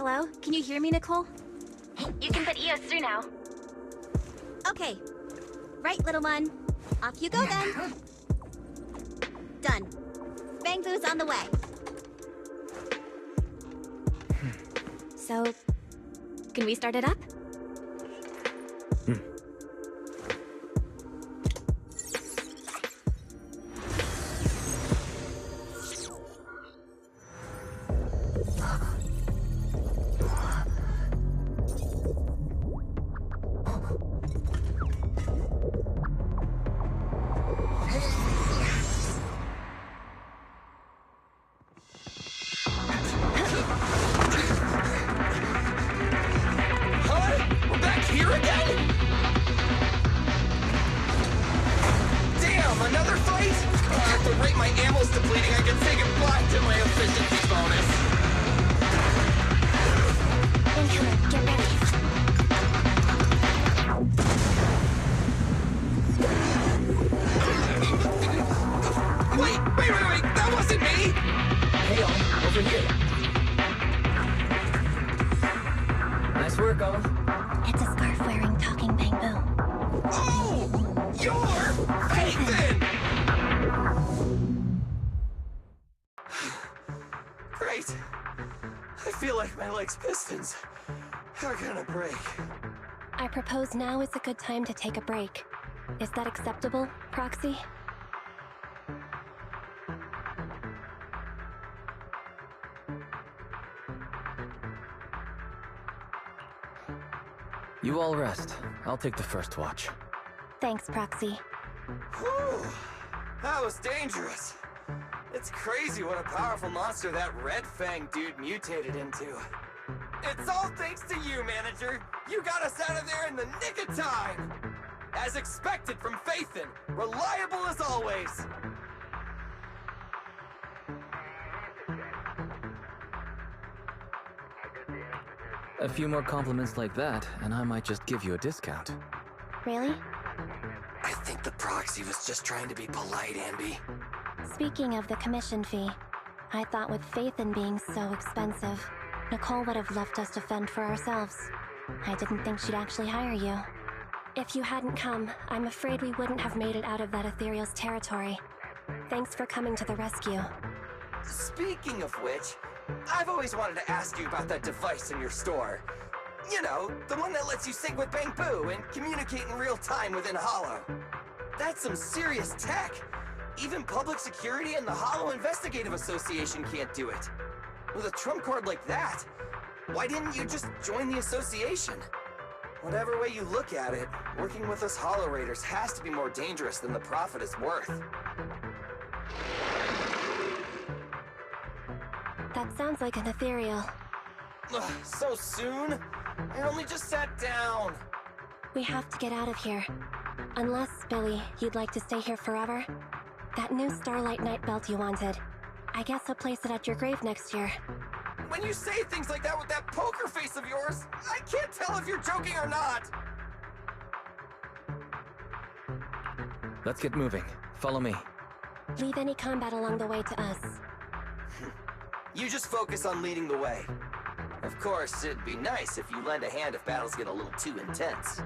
Hello? Can you hear me, Nicole? You can put EOS through now. Okay. Right, little one. Off you go then. Done. Bang Boo's on the way. So, can we start it up? I propose now is a good time to take a break. Is that acceptable, Proxy? You all rest. I'll take the first watch. Thanks, Proxy. Whew! That was dangerous. It's crazy what a powerful monster that Red Fang dude mutated into. It's all thanks to you, Manager. You got us out of there in the nick of time. As expected from Phaethon, reliable as always. A few more compliments like that, and I might just give you a discount. Really? I think the Proxy was just trying to be polite, Ambi. Speaking of the commission fee, I thought with Phaethon being so expensive, Nicole would have left us to fend for ourselves. I didn't think she'd actually hire you. If you hadn't come, I'm afraid we wouldn't have made it out of that Ethereal's territory. Thanks for coming to the rescue. Speaking of which, I've always wanted to ask you about that device in your store. You know, the one that lets you sync with Bang Boo and communicate in real time within Hollow. That's some serious tech. Even Public Security and the Hollow Investigative Association can't do it. With a trump card like that, why didn't you just join the association? Whatever way you look at it, working with us Hollow Raiders has to be more dangerous than the profit is worth. That sounds like an Ethereal. Ugh, so soon? I only just sat down. We have to get out of here. Unless, Billy, you'd like to stay here forever? That new Starlight Night belt you wanted. I guess I'll place it at your grave next year. When you say things like that with that poker face of yours, I can't tell if you're joking or not. Let's get moving. Follow me. Leave any combat along the way to us. You just focus on leading the way. Of course, it'd be nice if you lend a hand if battles get a little too intense.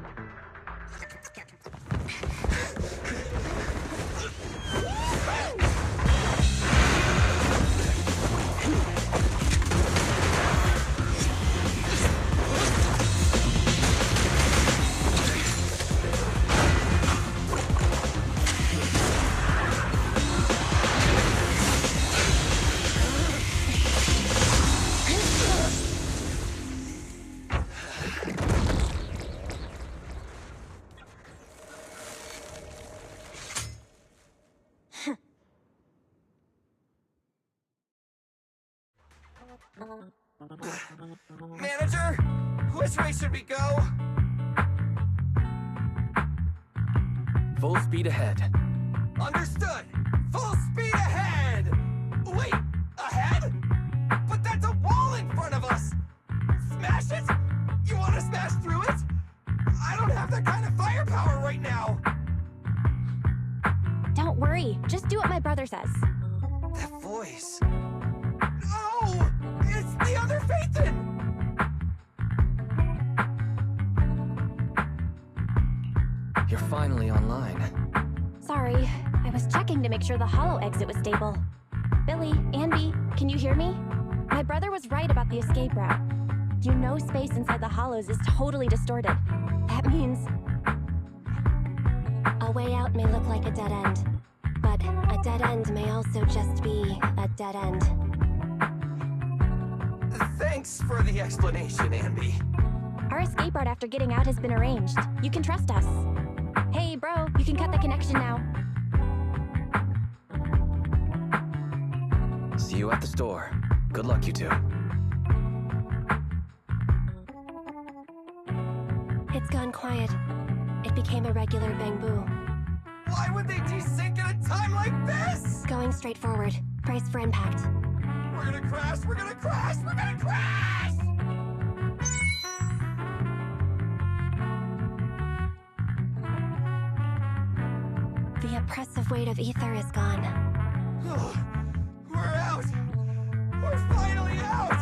Manager, which way should we go? Full speed ahead. Understood! Full speed ahead! Wait, ahead? But that's a wall in front of us! Smash it? You want to smash through it? I don't have that kind of firepower right now! Don't worry, just do what my brother says. That voice... Oh! It's the other Phaethon! you're finally online. Sorry, I was checking to make sure the hollow exit was stable. Billy, Andy, can you hear me? My brother was right about the escape route. You know space inside the hollows is totally distorted. That means... a way out may look like a dead end, but a dead end may also just be a dead end. Thanks for the explanation, Andy. Our escape route after getting out has been arranged. You can trust us. Hey, bro, you can cut the connection now. See you at the store. Good luck, you two. It's gone quiet. It became a regular bang-boo. Why would they desync at a time like this? Going straight forward. Brace for impact. We're gonna crash, we're gonna crash, we're gonna crash! The oppressive weight of ether is gone. We're out! We're finally out!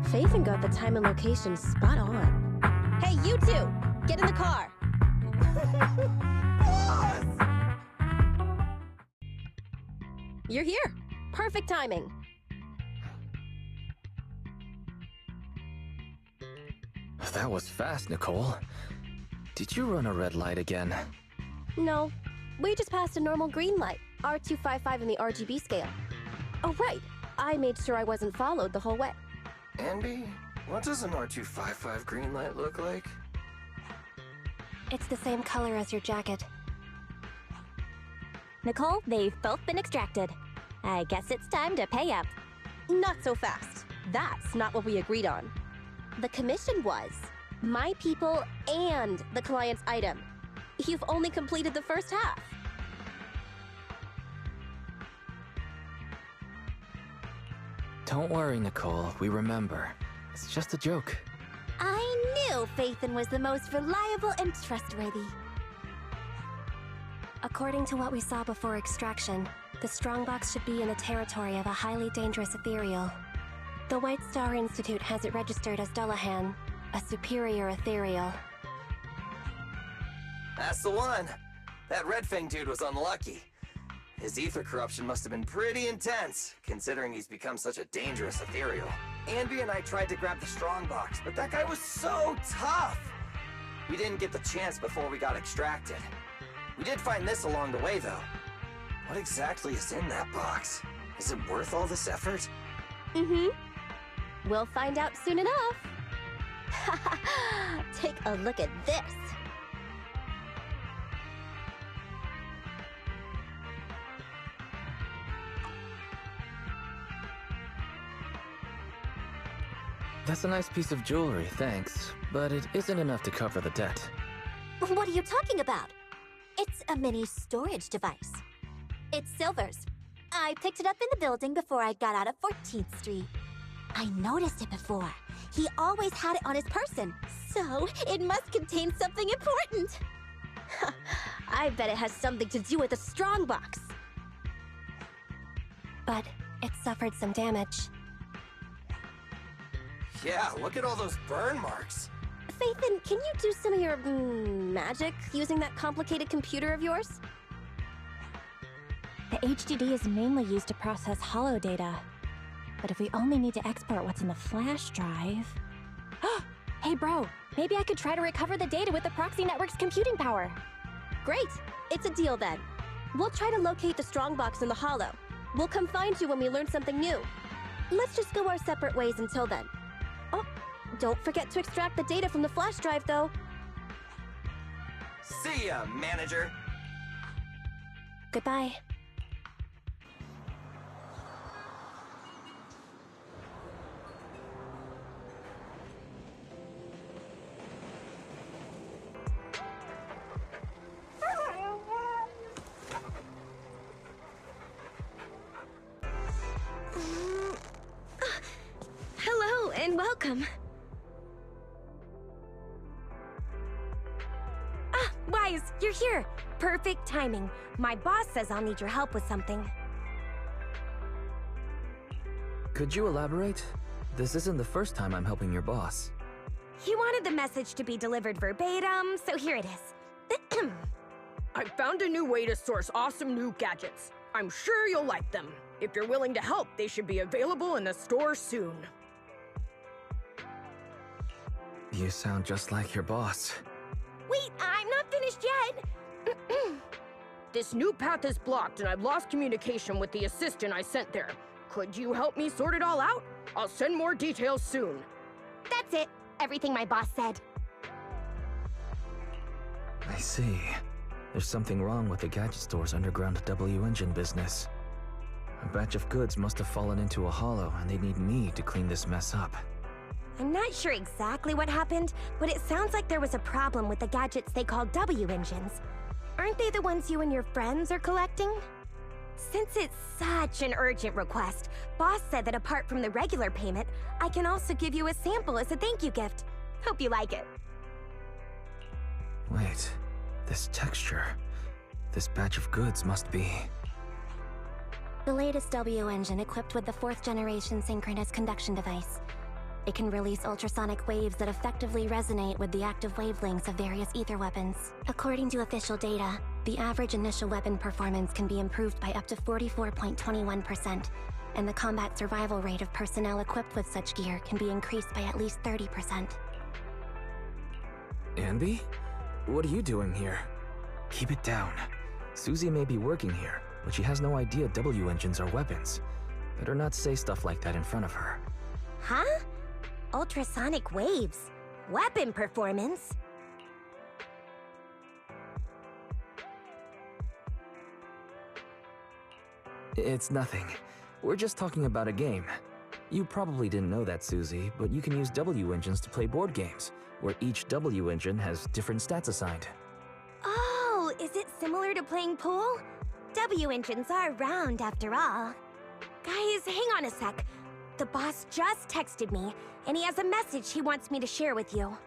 Faithin got the time and location spot on. Hey, you two! Get in the car! Boss! You're here. Perfect timing. That was fast, Nicole. Did you run a red light again? No, we just passed a normal green light, R255 in the RGB scale. Oh, right. I made sure I wasn't followed the whole way. Andy, what does an R255 green light look like? It's the same color as your jacket. Nicole, they've both been extracted. I guess it's time to pay up. Not so fast. That's not what we agreed on. The commission was my people and the client's item. You've only completed the first half. Don't worry, Nicole. We remember. It's just a joke. I knew Faithin was the most reliable and trustworthy. According to what we saw before extraction, the strongbox should be in the territory of a highly dangerous ethereal. The White Star Institute has it registered as Dullahan, a superior ethereal. That's the one. That Red Fang dude was unlucky. His ether corruption must have been pretty intense, considering he's become such a dangerous ethereal. Andy and I tried to grab the strongbox, but that guy was so tough! We didn't get the chance before we got extracted. We did find this along the way, though. What exactly is in that box? Is it worth all this effort? Mm-hmm. We'll find out soon enough. Take a look at this. That's a nice piece of jewelry, thanks. But it isn't enough to cover the debt. What are you talking about? It's a mini storage device. It's Silver's. I picked it up in the building before I got out of 14th Street. I noticed it before. He always had it on his person, so it must contain something important. I bet it has something to do with the strongbox. But it suffered some damage. Yeah, look at all those burn marks. Faithin, can you do some of your magic using that complicated computer of yours? The HDD is mainly used to process hollow data. But if we only need to export what's in the flash drive... Hey bro, maybe I could try to recover the data with the proxy network's computing power. Great! It's a deal then. We'll try to locate the strongbox in the hollow. We'll come find you when we learn something new. Let's just go our separate ways until then. Oh, don't forget to extract the data from the flash drive, though. See ya, manager. Goodbye. Hello and welcome. Wise, you're here. Perfect timing. My boss says I'll need your help with something. Could you elaborate? This isn't the first time I'm helping your boss. He wanted the message to be delivered verbatim, so here it is. I found a new way to source awesome new gadgets. I'm sure you'll like them. If you're willing to help, they should be available in the store soon. You sound just like your boss. Wait, I'm not finished yet. This new path is blocked and I've lost communication with the assistant I sent there. Could you help me sort it all out? I'll send more details soon. That's it. Everything my boss said. I see. There's something wrong with the gadget store's underground W engine business. A batch of goods must have fallen into a hollow, and they need me to clean this mess up. I'm not sure exactly what happened, but it sounds like there was a problem with the gadgets they call W engines. Aren't they the ones you and your friends are collecting? Since it's such an urgent request, Boss said that apart from the regular payment, I can also give you a sample as a thank you gift. Hope you like it. Wait, this texture. This batch of goods must be... The latest W engine equipped with the 4th generation synchronous conduction device. It can release ultrasonic waves that effectively resonate with the active wavelengths of various ether weapons. According to official data, the average initial weapon performance can be improved by up to 44.21%, and the combat survival rate of personnel equipped with such gear can be increased by at least 30%. Anby? What are you doing here? Keep it down. Susie may be working here, but she has no idea W engines are weapons. Better not say stuff like that in front of her. Huh? Ultrasonic waves? Weapon performance? It's nothing. We're just talking about a game. You probably didn't know that, Susie, but you can use W engines to play board games, where each W engine has different stats assigned. Oh, is it similar to playing pool? W engines are round after all. Guys, hang on a sec. The boss just texted me, and he has a message he wants me to share with you.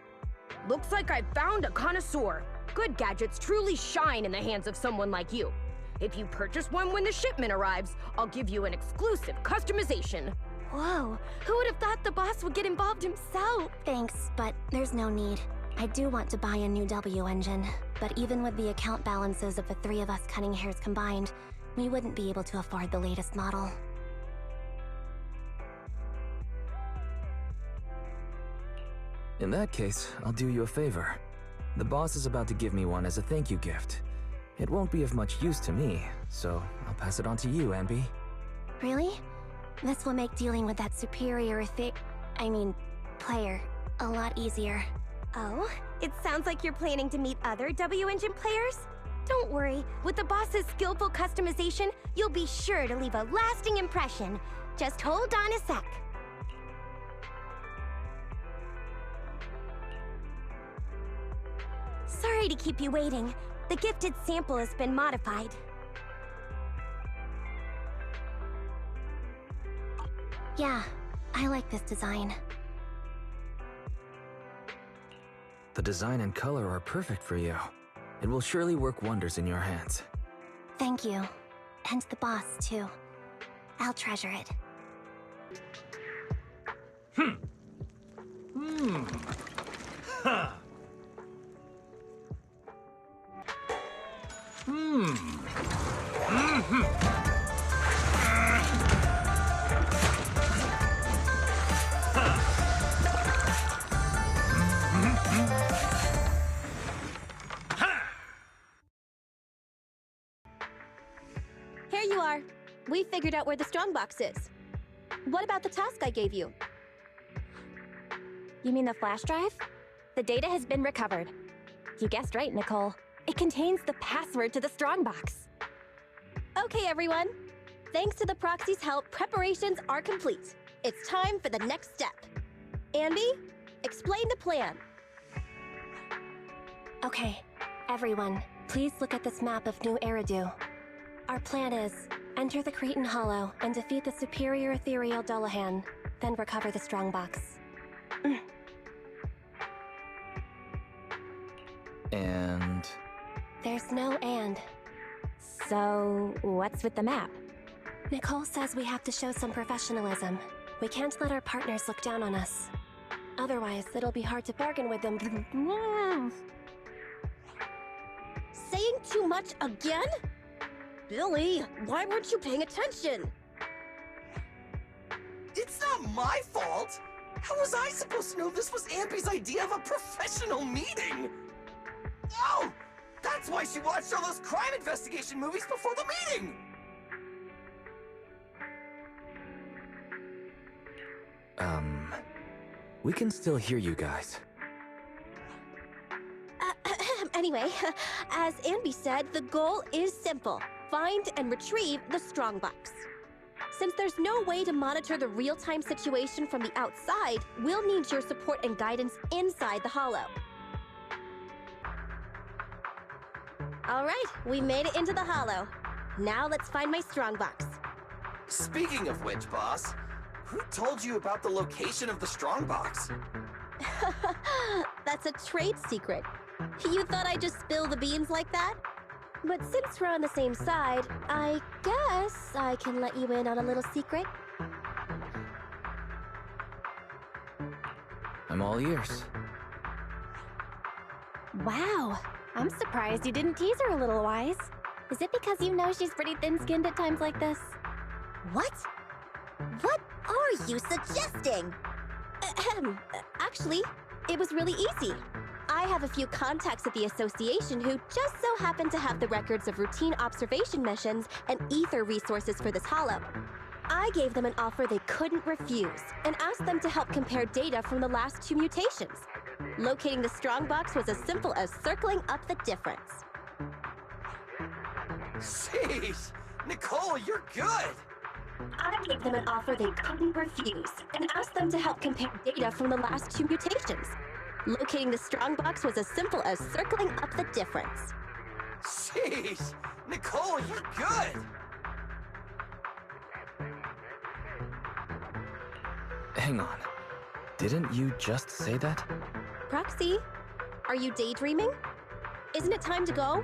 Looks like I found a connoisseur. Good gadgets truly shine in the hands of someone like you. If you purchase one when the shipment arrives, I'll give you an exclusive customization. Whoa, who would have thought the boss would get involved himself? Thanks, but there's no need. I do want to buy a new W engine, but even with the account balances of the 3 of us cutting hairs combined, we wouldn't be able to afford the latest model. In that case, I'll do you a favor. The boss is about to give me one as a thank you gift. It won't be of much use to me, so I'll pass it on to you, Anby. Really? This will make dealing with that superior player a lot easier. Oh, it sounds like you're planning to meet other W engine players? Don't worry, with the boss's skillful customization, you'll be sure to leave a lasting impression. Just hold on a sec. Sorry to keep you waiting. The gifted sample has been modified. Yeah, I like this design. The design and color are perfect for you. It will surely work wonders in your hands. Thank you. And the boss, too. I'll treasure it. Here you are. We figured out where the strongbox is. What about the task I gave you? You mean the flash drive? The data has been recovered. You guessed right, Nicole. It contains the password to the strongbox. Okay, everyone. Thanks to the proxy's help, preparations are complete. It's time for the next step. Anby, explain the plan. Okay, everyone, please look at this map of New Eridu. Our plan is, enter the Cretan Hollow and defeat the superior ethereal Dullahan, then recover the strongbox. And... There's no and. So, what's with the map? Nicole says we have to show some professionalism. We can't let our partners look down on us. Otherwise, it'll be hard to bargain with them. Saying too much again? Billy, why weren't you paying attention? It's not my fault! How was I supposed to know this was Ampy's idea of a professional meeting? Oh! That's why she watched all those crime investigation movies before the meeting! We can still hear you guys. Anyway, as Anby said, the goal is simple. Find and retrieve the strongbox. Since there's no way to monitor the real-time situation from the outside, we'll need your support and guidance inside the Hollow. All right, we made it into the Hollow. Now let's find my strongbox. Speaking of which, boss, who told you about the location of the strongbox? That's a trade secret. You thought I'd just spill the beans like that? But since we're on the same side, I guess I can let you in on a little secret. I'm all ears. Wow, I'm surprised you didn't tease her a little, Wise. Is it because you know she's pretty thin-skinned at times like this? What? What are you suggesting? Actually, it was really easy. I have a few contacts at the association who just so happen to have the records of routine observation missions and ether resources for this Hollow. I gave them an offer they couldn't refuse and asked them to help compare data from the last 2 mutations. Locating the strongbox was as simple as circling up the difference. Jeez! Nicole, you're good! I gave them an offer they couldn't refuse and asked them to help compare data from the last 2 mutations. Locating the strongbox was as simple as circling up the difference. Jeez! Nicole, you're good! Hang on. Didn't you just say that? Proxy, are you daydreaming? Isn't it time to go?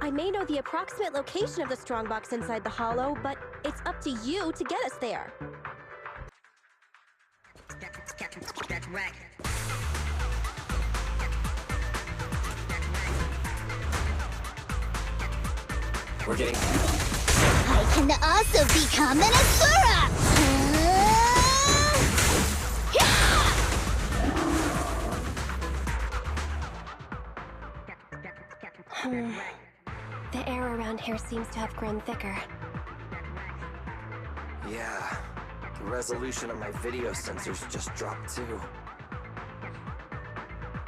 I may know the approximate location of the strongbox inside the Hollow, but it's up to you to get us there. That's right. We're getting... I can also become an Asura! The air around here seems to have grown thicker. Yeah, the resolution of my video sensors just dropped too.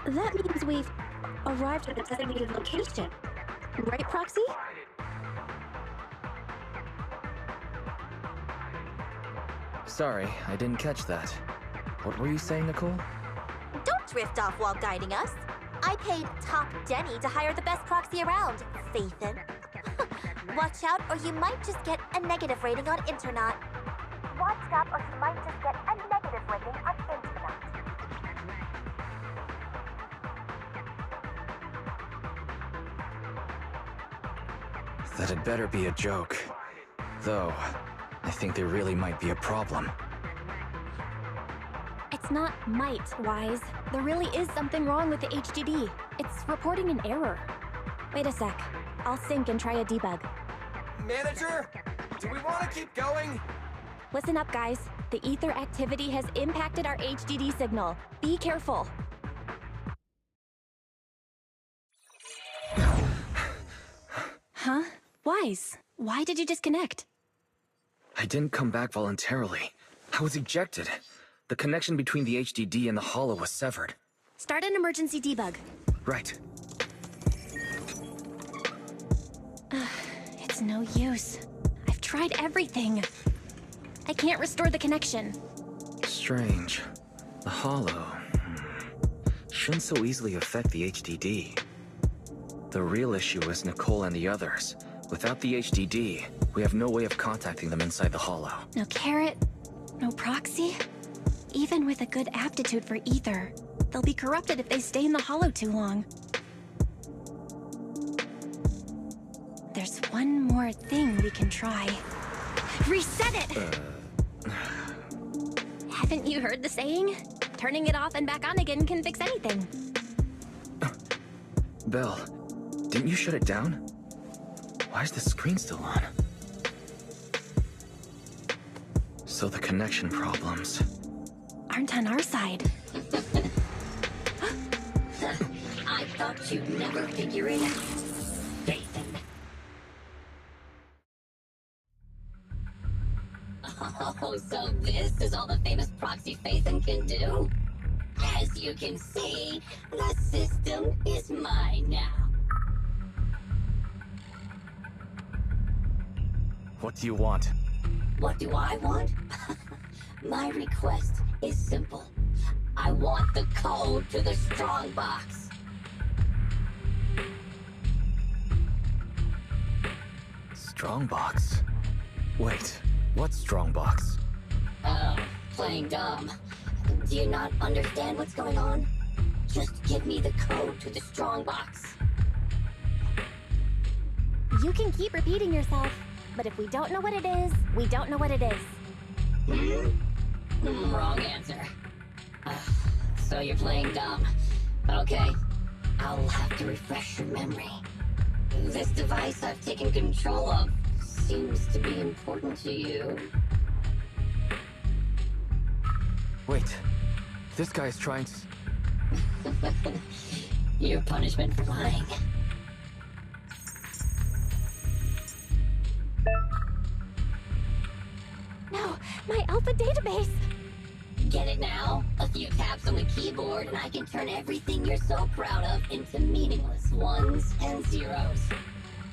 That means we've arrived at the designated location. Right, Proxy? Sorry, I didn't catch that. What were you saying, Nicole? Don't drift off while guiding us. I paid Top Denny to hire the best proxy around, Faithin. Watch out, or you might just get a negative rating on Internet. Watch out, or you might just get a negative rating on Internet. That had better be a joke. Though, I think there really might be a problem. It's not might, Wise. There really is something wrong with the HDD. It's reporting an error. Wait a sec. I'll sync and try a debug. Manager, do we want to keep going? Listen up, guys. The ether activity has impacted our HDD signal. Be careful. Huh? Wise, why did you disconnect? I didn't come back voluntarily. I was ejected. The connection between the HDD and the Hollow was severed. Start an emergency debug. Right. It's no use. I've tried everything. I can't restore the connection. Strange. The Hollow shouldn't so easily affect the HDD. The real issue is Nicole and the others. Without the HDD, we have no way of contacting them inside the Hollow. No carrot, no proxy. Even with a good aptitude for ether, they'll be corrupted if they stay in the Hollow too long. There's one more thing we can try. Reset it! Haven't you heard the saying? Turning it off and back on again can fix anything. Belle, didn't you shut it down? Why is the screen still on? So the connection problems aren't on our side. I thought you'd never figure it out. Nathan. Oh, so this is all the famous proxy Phaethon can do? As you can see, the system is mine now. What do you want? What do I want? My request is simple. I want the code to the strongbox. Strongbox? Wait, what strongbox? Oh, playing dumb. Do you not understand what's going on? Just give me the code to the strongbox. You can keep repeating yourself, but if we don't know what it is, we don't know what it is. Wrong answer. So you're playing dumb. Okay, I'll have to refresh your memory. This device I've taken control of seems to be important to you. Wait, this guy's trying to... Your punishment for lying. No, my Alpha database! Get it now? A few taps on the keyboard and I can turn everything you're so proud of into meaningless ones and zeros.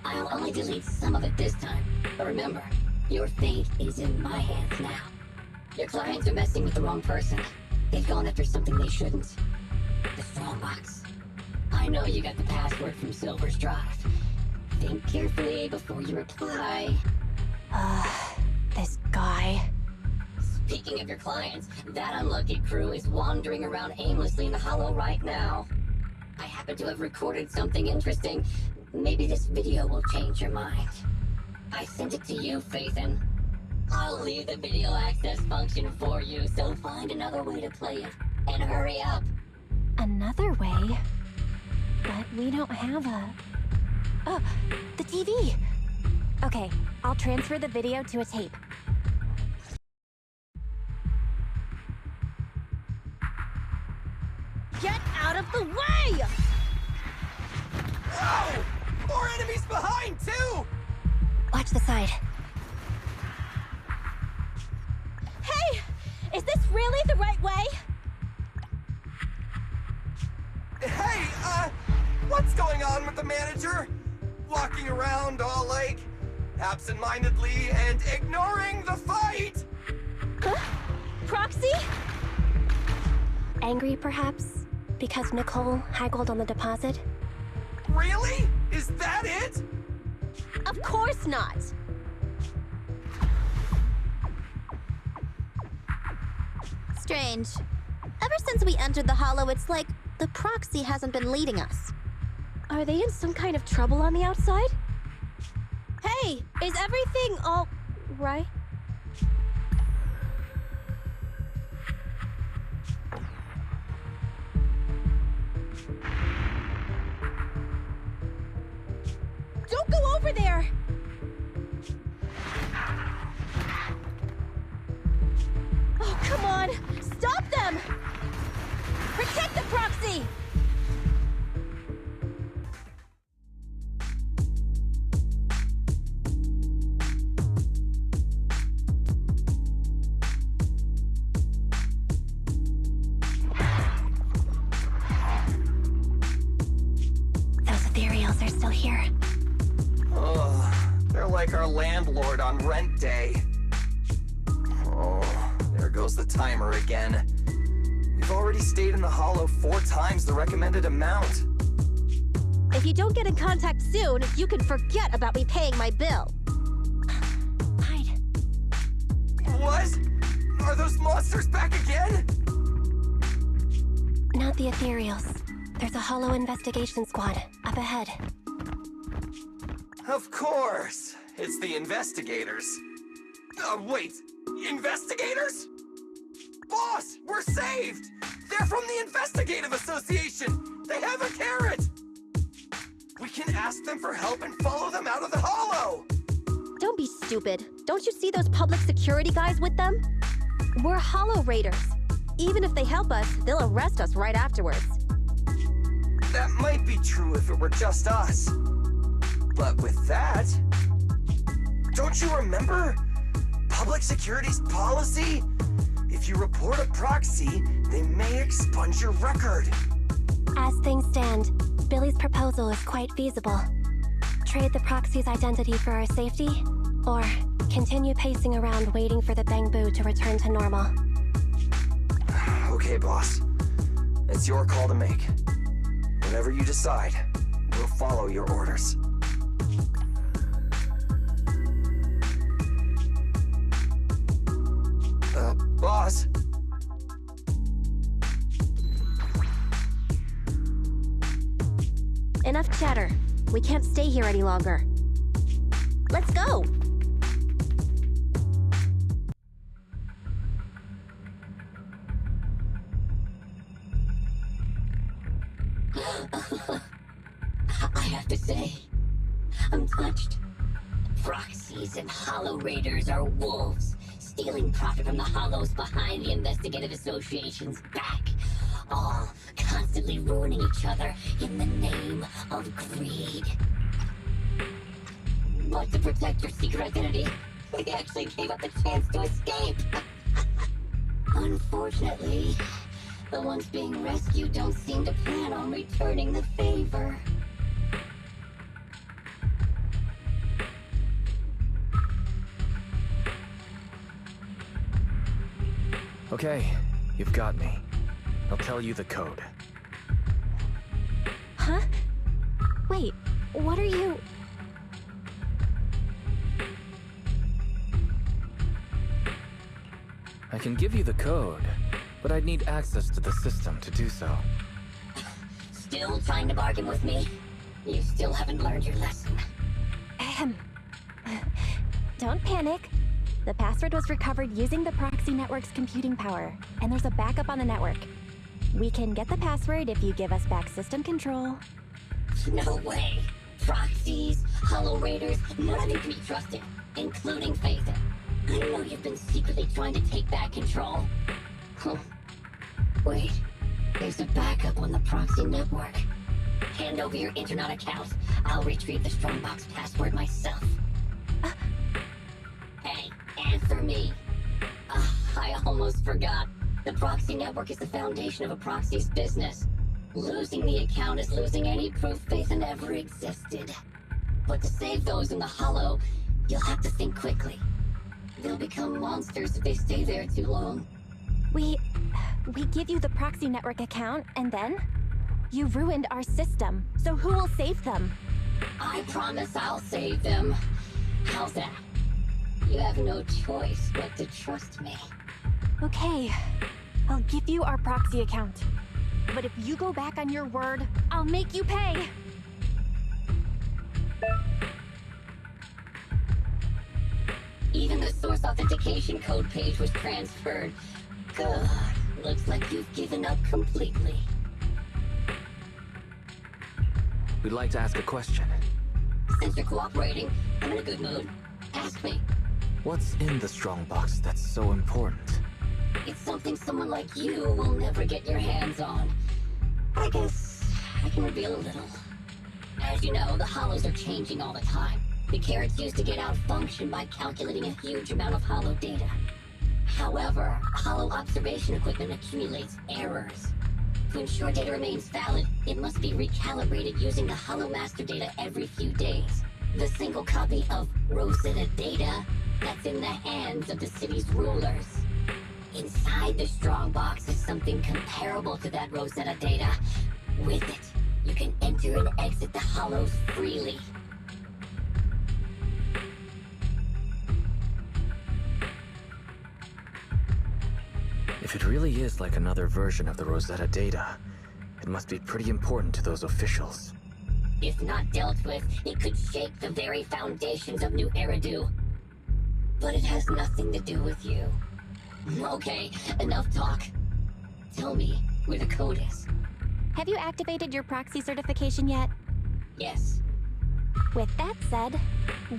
I'll only delete some of it this time, but remember, your fate is in my hands now. Your clients are messing with the wrong person. They've gone after something they shouldn't. The strongbox. I know you got the password from Silver's drive. Think carefully before you reply. This guy. Speaking of your clients, that unlucky crew is wandering around aimlessly in the Hollow right now. I happen to have recorded something interesting. Maybe this video will change your mind. I sent it to you, Phaethon. I'll leave the video access function for you, so find another way to play it. And hurry up. Another way? But we don't have a... Oh, the TV! Okay, I'll transfer the video to a tape. Get out of the way! Oh! More enemies behind, too! Watch the side. Hey! Is this really the right way? Hey, what's going on with the manager? Walking around all, like, absent-mindedly and ignoring the fight! Huh? Proxy? Angry, perhaps? Because Nicole haggled on the deposit? Really? Is that it? Of course not! Strange. Ever since we entered the Hollow, it's like the proxy hasn't been leading us. Are they in some kind of trouble on the outside? Hey, is everything all right? Don't go over there! Oh, come on! Stop them! Protect the proxy! Those ethereals are still here. Oh, they're like our landlord on rent day. Oh, there goes the timer again. We've already stayed in the Hollow 4 times the recommended amount. If you don't get in contact soon, you can forget about me paying my bill. Hide. What? Are those monsters back again? Not the ethereals. There's a Hollow investigation squad up ahead. Of course. It's the investigators. Wait. Investigators? Boss, we're saved! They're from the Investigative Association! They have a carrot! We can ask them for help and follow them out of the hollow! Don't be stupid. Don't you see those public security guys with them? We're Hollow Raiders. Even if they help us, they'll arrest us right afterwards. That might be true if it were just us. But with that... Don't you remember? Public security's policy? If you report a proxy, they may expunge your record. As things stand, Billy's proposal is quite feasible. Trade the proxy's identity for our safety, or continue pacing around waiting for the Bangbu to return to normal. Okay, boss. It's your call to make. Whatever you decide, we'll follow your orders. Boss? Enough chatter. We can't stay here any longer. Let's go! I have to say, I'm touched. Proxies and Hollow Raiders are wolves, stealing profit from the Hollows behind the Investigative Association's back, all constantly ruining each other in the name of greed. But to protect your secret identity, they actually gave up the chance to escape. Unfortunately, the ones being rescued don't seem to plan on returning the favor. Okay, you've got me. I'll tell you the code. Huh? Wait, what are you... I can give you the code, but I'd need access to the system to do so. Still trying to bargain with me? You still haven't learned your lesson. Ahem. Don't panic. The password was recovered using the proxy network's computing power, and there's a backup on the network. We can get the password if you give us back system control. No way. Proxies, Hollow Raiders, none of you can be trusted, including Phaethon. I know you've been secretly trying to take back control. Huh. Wait, there's a backup on the proxy network. Hand over your internet account. I'll retrieve the Strongbox password myself. Hey, answer me. I almost forgot. The proxy network is the foundation of a proxy's business. Losing the account is losing any proof Phaethon ever existed. But to save those in the Hollow, you'll have to think quickly. They'll become monsters if they stay there too long. We give you the proxy network account, and then? You ruined our system, so who will save them? I promise I'll save them. How's that? You have no choice but to trust me. Okay, I'll give you our proxy account. But if you go back on your word, I'll make you pay! Even the source authentication code page was transferred. God, looks like you've given up completely. We'd like to ask a question. Since you're cooperating, I'm in a good mood. Ask me. What's in the Strongbox that's so important? It's something someone like you will never get your hands on. I guess I can reveal a little. As you know, the Hollows are changing all the time. The carrots used to get out-functioned by calculating a huge amount of Hollow data. However, Hollow observation equipment accumulates errors. To ensure data remains valid, it must be recalibrated using the Hollow master data every few days. The single copy of Rosetta data that's in the hands of the city's rulers. Inside the Strongbox is something comparable to that Rosetta data. With it, you can enter and exit the Hollows freely. If it really is like another version of the Rosetta data, it must be pretty important to those officials. If not dealt with, it could shake the very foundations of New Eridu. But it has nothing to do with you. Okay, enough talk. Tell me, where the code is. Have you activated your proxy certification yet? Yes. With that said,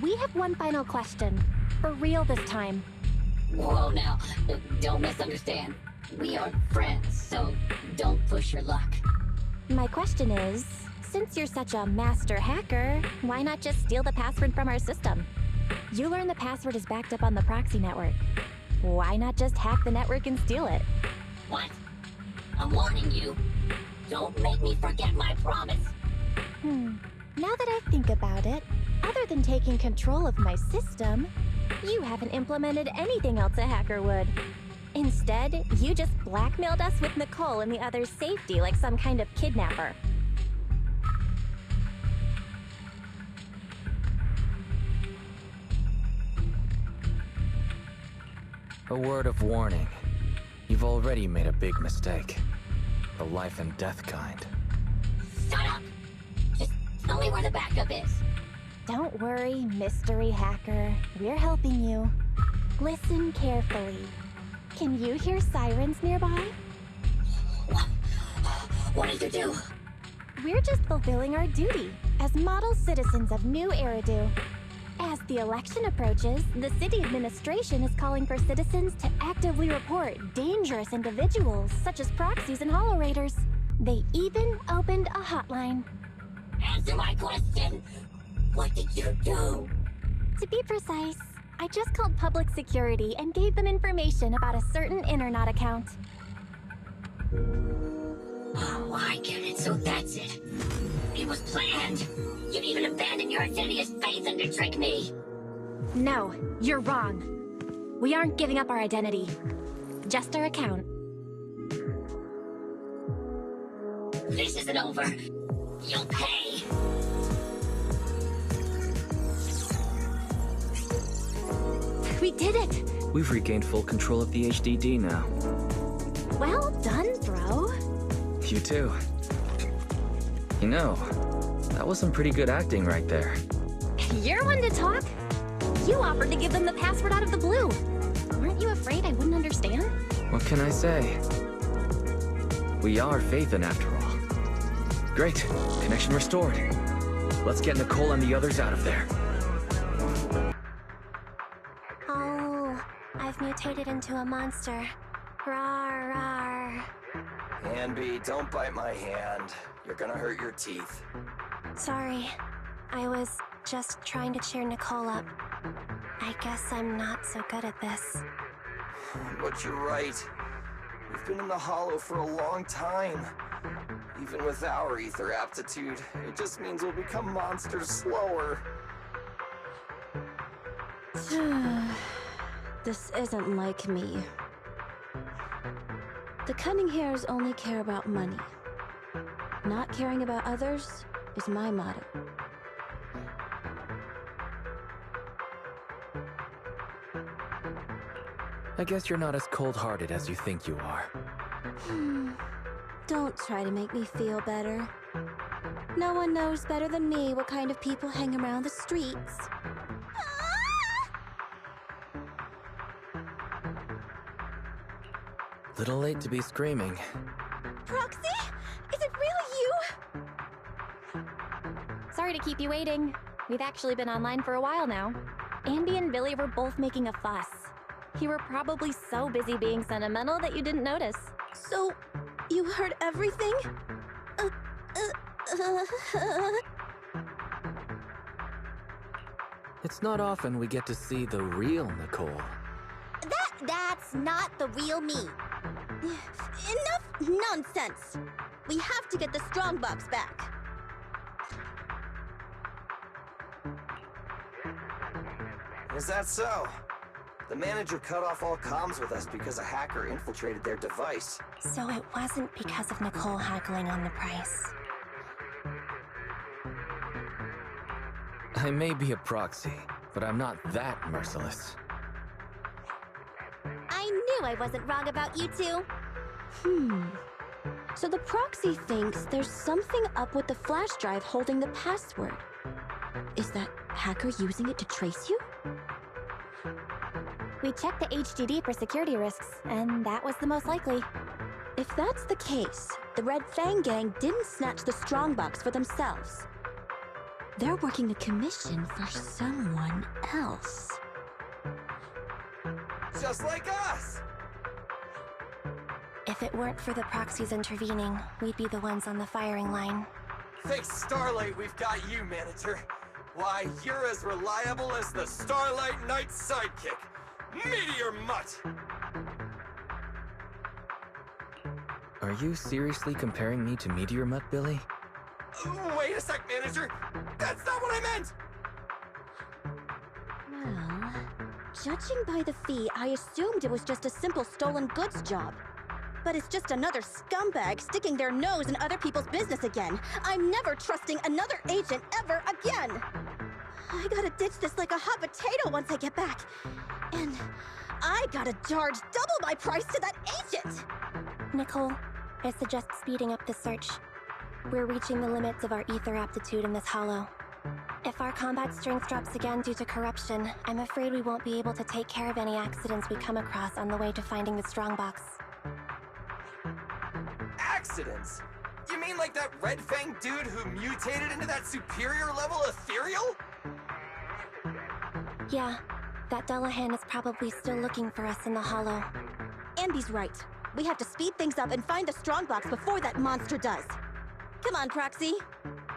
we have one final question. For real this time. Whoa now, don't misunderstand. We are friends, so don't push your luck. My question is, since you're such a master hacker, why not just steal the password from our system? You learn the password is backed up on the proxy network. Why not just hack the network and steal it? What? I'm warning you. Don't make me forget my promise. Now that I think about it, other than taking control of my system, you haven't implemented anything else a hacker would. Instead, you just blackmailed us with Nicole and the others' safety like some kind of kidnapper. A word of warning. You've already made a big mistake. The life and death kind. Shut up! Just tell me where the backup is. Don't worry, mystery hacker. We're helping you. Listen carefully. Can you hear sirens nearby? What did you do? We're just fulfilling our duty as model citizens of New Eridu. As the election approaches, the city administration is calling for citizens to actively report dangerous individuals such as proxies and holo raiders. They even opened a hotline. Answer my question. What did you do? To be precise, I just called public security and gave them information about a certain Internet account. Oh, I get it. So that's it. It was planned. You'd even abandon your insidious faith and to trick me. No, you're wrong. We aren't giving up our identity. Just our account. This isn't over. You'll pay. We did it! We've regained full control of the HDD now. Well done, bro. You too. You know, that was some pretty good acting right there. You're one to talk. You offered to give them the password out of the blue. Weren't you afraid I wouldn't understand? What can I say? We are Phaethon after all. Great. Connection restored. Let's get Nicole and the others out of there. Oh, I've mutated into a monster. Rawr, rawr. Hanby, don't bite my hand. You're gonna hurt your teeth. Sorry. I was just trying to cheer Nicole up. I guess I'm not so good at this. But you're right. We've been in the Hollow for a long time. Even with our ether aptitude, it just means we'll become monsters slower. This isn't like me. The cunning hairs only care about money. Not caring about others is my motto. I guess you're not as cold-hearted as you think you are. Don't try to make me feel better. No one knows better than me what kind of people hang around the streets. Little late to be screaming. Proxy? Is it really you? Sorry to keep you waiting. We've actually been online for a while now. Andy and Billy were both making a fuss. You were probably so busy being sentimental that you didn't notice. So, you heard everything? It's not often we get to see the real Nicole. That's not the real me. Enough nonsense! We have to get the strongbox back. Is that so? The manager cut off all comms with us because a hacker infiltrated their device. So it wasn't because of Nicole haggling on the price. I may be a proxy, but I'm not that merciless. I knew I wasn't wrong about you two. So the proxy thinks there's something up with the flash drive holding the password. Is that hacker using it to trace you? We checked the HDD for security risks, and that was the most likely. If that's the case, the Red Fang Gang didn't snatch the strongbox for themselves. They're working a commission for someone else. Just like us! If it weren't for the proxies intervening, we'd be the ones on the firing line. Thanks Starlight, we've got you, Manager. Why, you're as reliable as the Starlight Knight's sidekick, Meteor Mutt! Are you seriously comparing me to Meteor Mutt, Billy? Wait a sec, Manager! That's not what I meant! Well, judging by the fee, I assumed it was just a simple stolen goods job. But it's just another scumbag sticking their nose in other people's business again. I'm never trusting another agent ever again! I gotta ditch this like a hot potato once I get back. And I gotta charge double my price to that agent! Nicole, I suggest speeding up the search. We're reaching the limits of our ether aptitude in this hollow. If our combat strength drops again due to corruption, I'm afraid we won't be able to take care of any accidents we come across on the way to finding the strongbox. Accidents? You mean like that Red Fang dude who mutated into that superior level ethereal? Yeah, that Dullahan is probably still looking for us in the hollow. Andy's right. We have to speed things up and find the strongbox before that monster does. Come on, Proxy.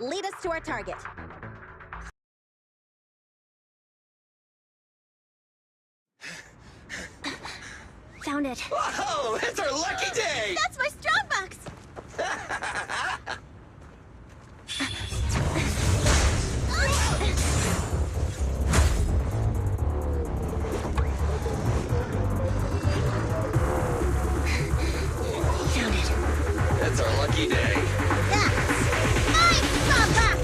Lead us to our target. Found it. Whoa, it's our lucky day! That's my strongbox! Found it. It's our lucky day. That's my strongbox!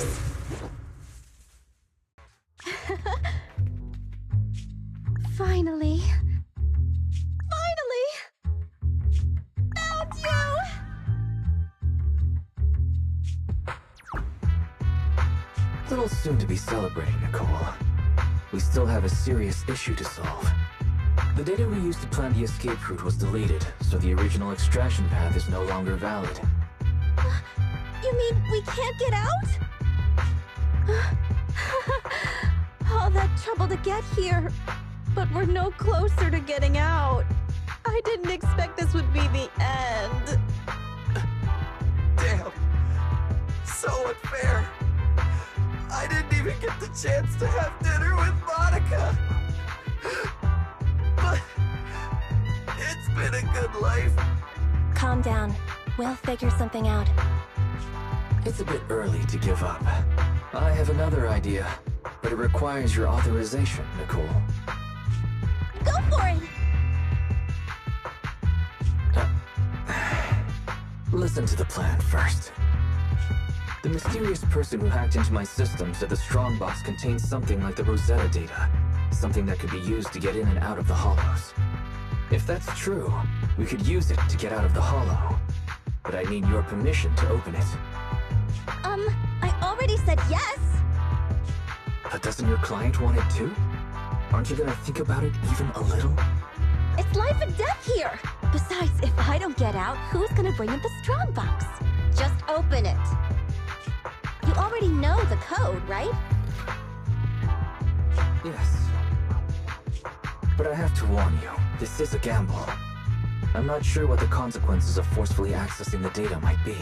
Finally. Found you! Little soon to be celebrating, Nicole. We still have a serious issue to solve. The data we used to plan the escape route was deleted, so the original extraction path is no longer valid. You mean we can't get out? All that trouble to get here, but we're no closer to getting out. I didn't expect this would be the end. Damn. So unfair. I didn't even get the chance to have dinner with Monica. But it's been a good life. Calm down. We'll figure something out. It's a bit early to give up. I have another idea, but it requires your authorization, Nicole. Go for it! Listen to the plan first. The mysterious person who hacked into my system said the strongbox contains something like the Rosetta data, something that could be used to get in and out of the hollows. If that's true, we could use it to get out of the hollow. But I need your permission to open it. I already said yes! But doesn't your client want it too? Aren't you gonna think about it even a little? It's life and death here! Besides, if I don't get out, who's gonna bring in the strongbox? Just open it. You already know the code, right? Yes. But I have to warn you, this is a gamble. I'm not sure what the consequences of forcefully accessing the data might be.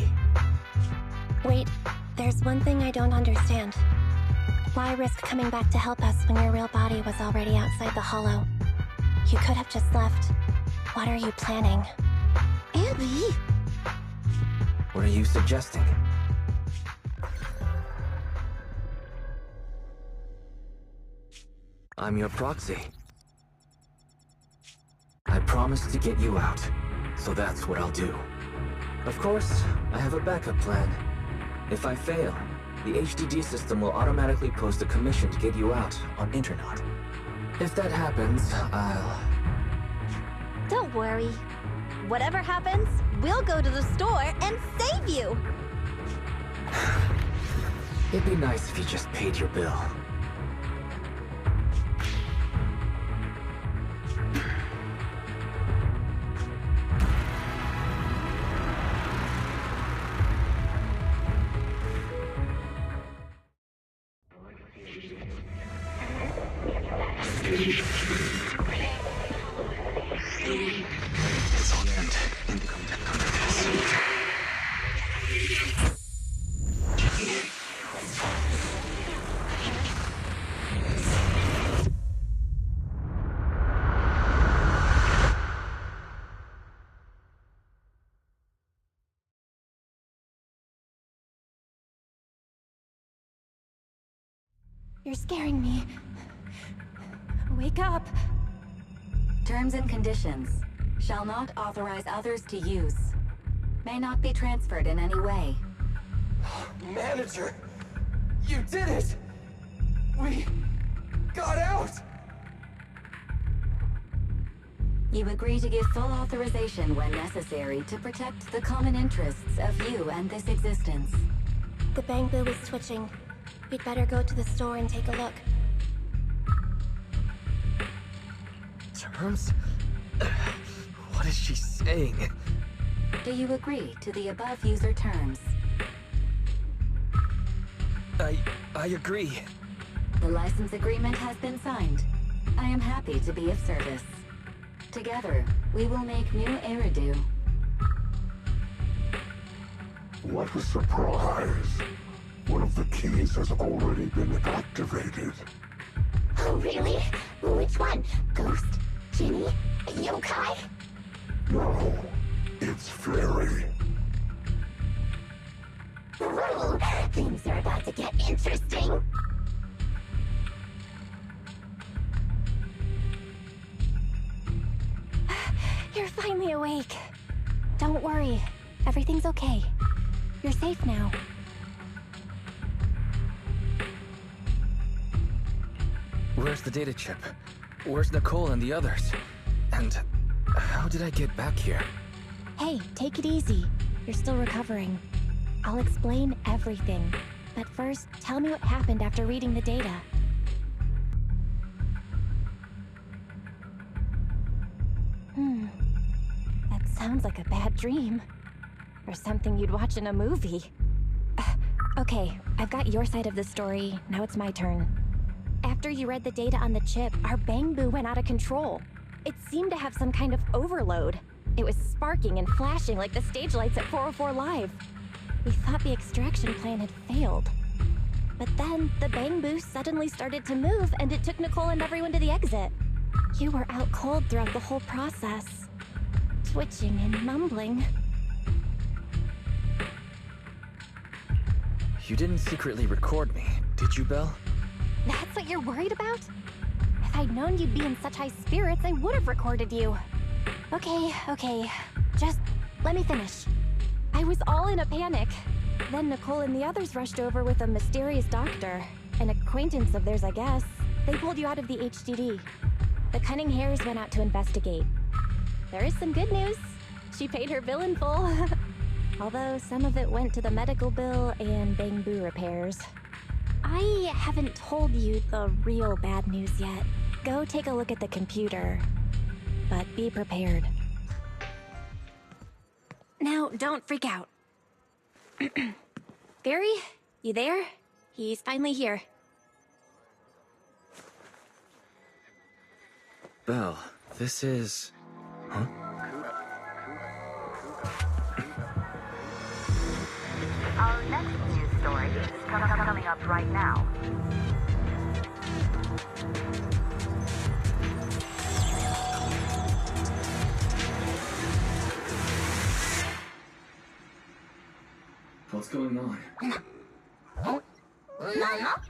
Wait, there's one thing I don't understand. Why risk coming back to help us when your real body was already outside the hollow? You could have just left. What are you planning? Andy! What are you suggesting? I'm your proxy. I promised to get you out, so that's what I'll do. Of course, I have a backup plan. If I fail, the HDD system will automatically post a commission to get you out on Internet. If that happens, I'll... Don't worry. Whatever happens, we'll go to the store and save you! It'd be nice if you just paid your bill. It's the end. Income to come to this. You're scaring me. Wake up! Terms and conditions. Shall not authorize others to use. May not be transferred in any way. Manager! You did it! We got out! You agree to give full authorization when necessary to protect the common interests of you and this existence. The Bangbu is twitching. We'd better go to the store and take a look. Terms? What is she saying? Do you agree to the above user terms? I agree. The license agreement has been signed. I am happy to be of service. Together, we will make new Eridu. What a surprise! One of the keys has already been activated. Oh, really? Which one? Ghost? Genie? Yokai? No, it's Fairy. Ooh, things are about to get interesting. You're finally awake. Don't worry. Everything's okay. You're safe now. Where's the data chip? Where's Nicole and the others? And how did I get back here? Hey, take it easy. You're still recovering. I'll explain everything. But first, tell me what happened after reading the data. That sounds like a bad dream. Or something you'd watch in a movie. Okay, I've got your side of the story. Now it's my turn. After you read the data on the chip, our Bangbu went out of control. It seemed to have some kind of overload. It was sparking and flashing like the stage lights at 404 Live. We thought the extraction plan had failed. But then, the Bangbu suddenly started to move and it took Nicole and everyone to the exit. You were out cold throughout the whole process. Twitching and mumbling. You didn't secretly record me, did you, Belle? That's what you're worried about? If I'd known you'd be in such high spirits, I would have recorded you. Okay. Just let me finish. I was all in a panic. Then Nicole and the others rushed over with a mysterious doctor. An acquaintance of theirs, I guess. They pulled you out of the HDD. The Cunning Hares went out to investigate. There is some good news. She paid her bill in full. Although some of it went to the medical bill and Bangbu repairs. I haven't told you the real bad news yet. Go take a look at the computer. But be prepared. Now, don't freak out. Barry, you there? He's finally here. Belle, this is... Huh? Our next news story is coming up right now. What's going on? Mama?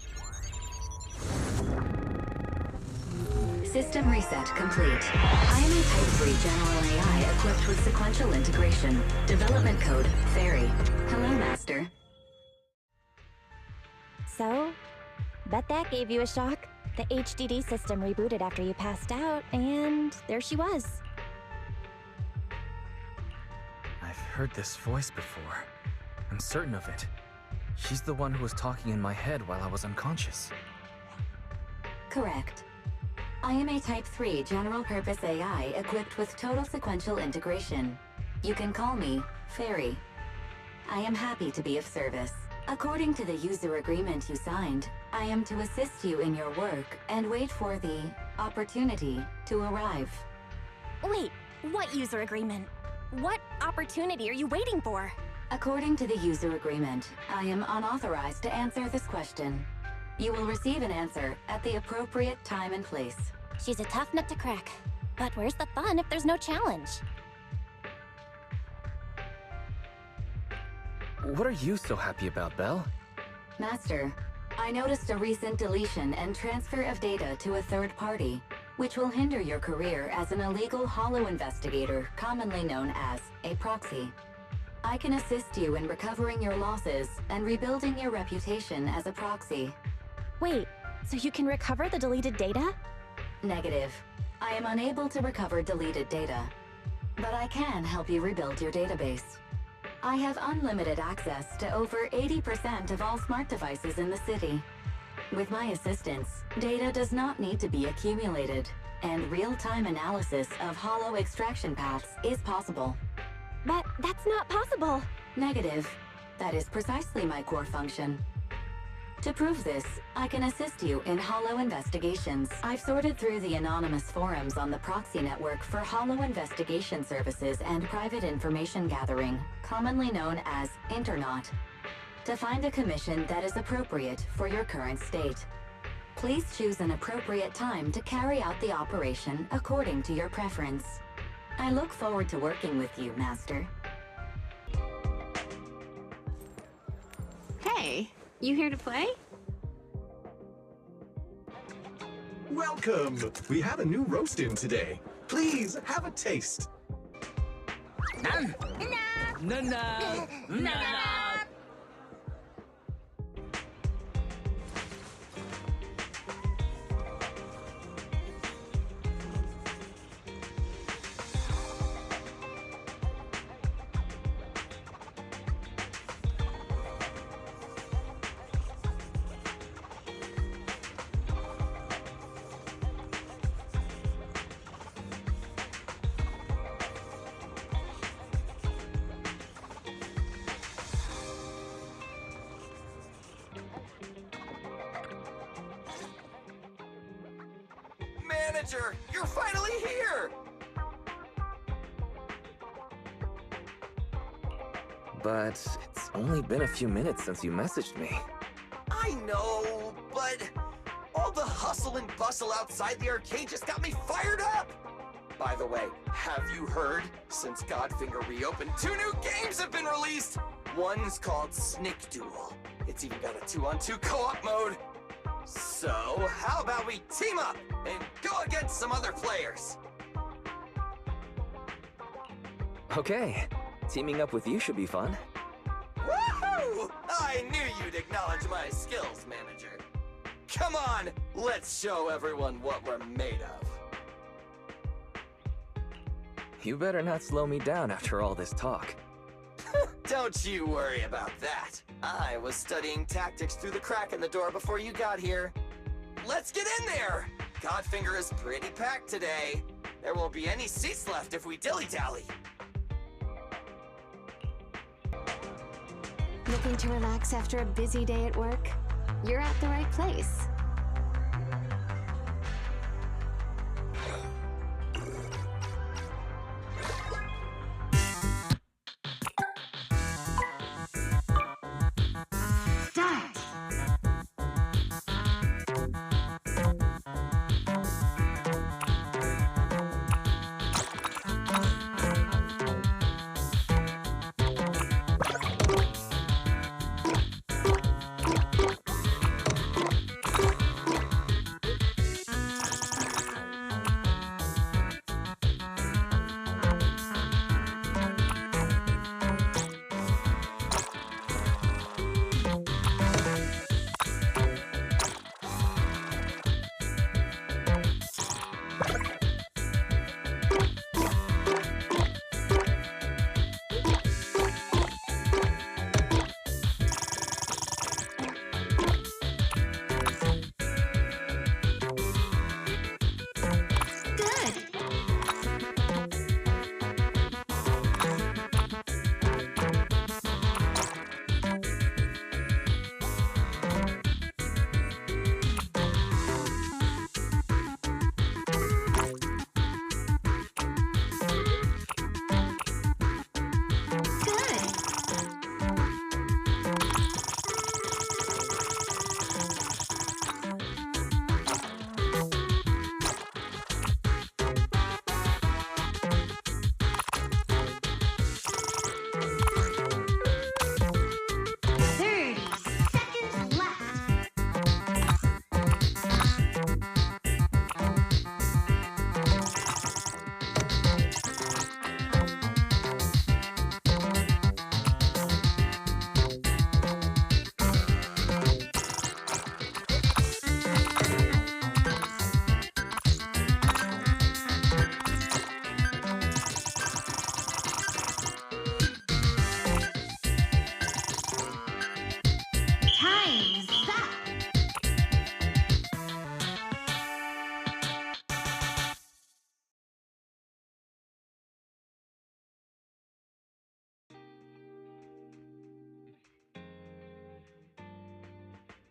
System reset complete. I am a Type 3 General AI equipped with sequential integration. Development code, Fairy. Hello, Master. So, bet that gave you a shock. The HDD system rebooted after you passed out, and there she was. I've heard this voice before. I'm certain of it. She's the one who was talking in my head while I was unconscious. Correct. I am a Type 3 general-purpose AI equipped with total sequential integration. You can call me Fairy. I am happy to be of service. According to the user agreement you signed, I am to assist you in your work and wait for the opportunity to arrive. Wait, what user agreement? What opportunity are you waiting for? According to the user agreement, I am unauthorized to answer this question. You will receive an answer at the appropriate time and place. She's a tough nut to crack. But where's the fun if there's no challenge? What are you so happy about, Belle? Master, I noticed a recent deletion and transfer of data to a third party, which will hinder your career as an illegal holo investigator, commonly known as a proxy. I can assist you in recovering your losses and rebuilding your reputation as a proxy. Wait, so you can recover the deleted data? Negative. I am unable to recover deleted data, but I can help you rebuild your database. I have unlimited access to over 80% of all smart devices in the city. With my assistance, data does not need to be accumulated, and real-time analysis of holo extraction paths is possible. But that's not possible. Negative. That is precisely my core function. To prove this, I can assist you in holo investigations. I've sorted through the anonymous forums on the proxy network for holo investigation services and private information gathering, commonly known as Internaut, to find a commission that is appropriate for your current state. Please choose an appropriate time to carry out the operation according to your preference. I look forward to working with you, Master. Hey, you here to play? Welcome! We have a new roast in today. Please, have a taste. Nom! Nom! Nom! Nom! Manager, you're finally here! But it's only been a few minutes since you messaged me. I know, but all the hustle and bustle outside the arcade just got me fired up! By the way, have you heard? Since Godfinger reopened, 2 new games have been released! One's called Snake Duel. It's even got a 2-on-2 co-op mode. So, how about we team up and go against some other players? Okay, teaming up with you should be fun. Woohoo! I knew you'd acknowledge my skills, manager. Come on, let's show everyone what we're made of. You better not slow me down after all this talk. Don't you worry about that. I was studying tactics through the crack in the door before you got here. Let's get in there! Godfinger is pretty packed today. There won't be any seats left if we dilly-dally. Looking to relax after a busy day at work? You're at the right place.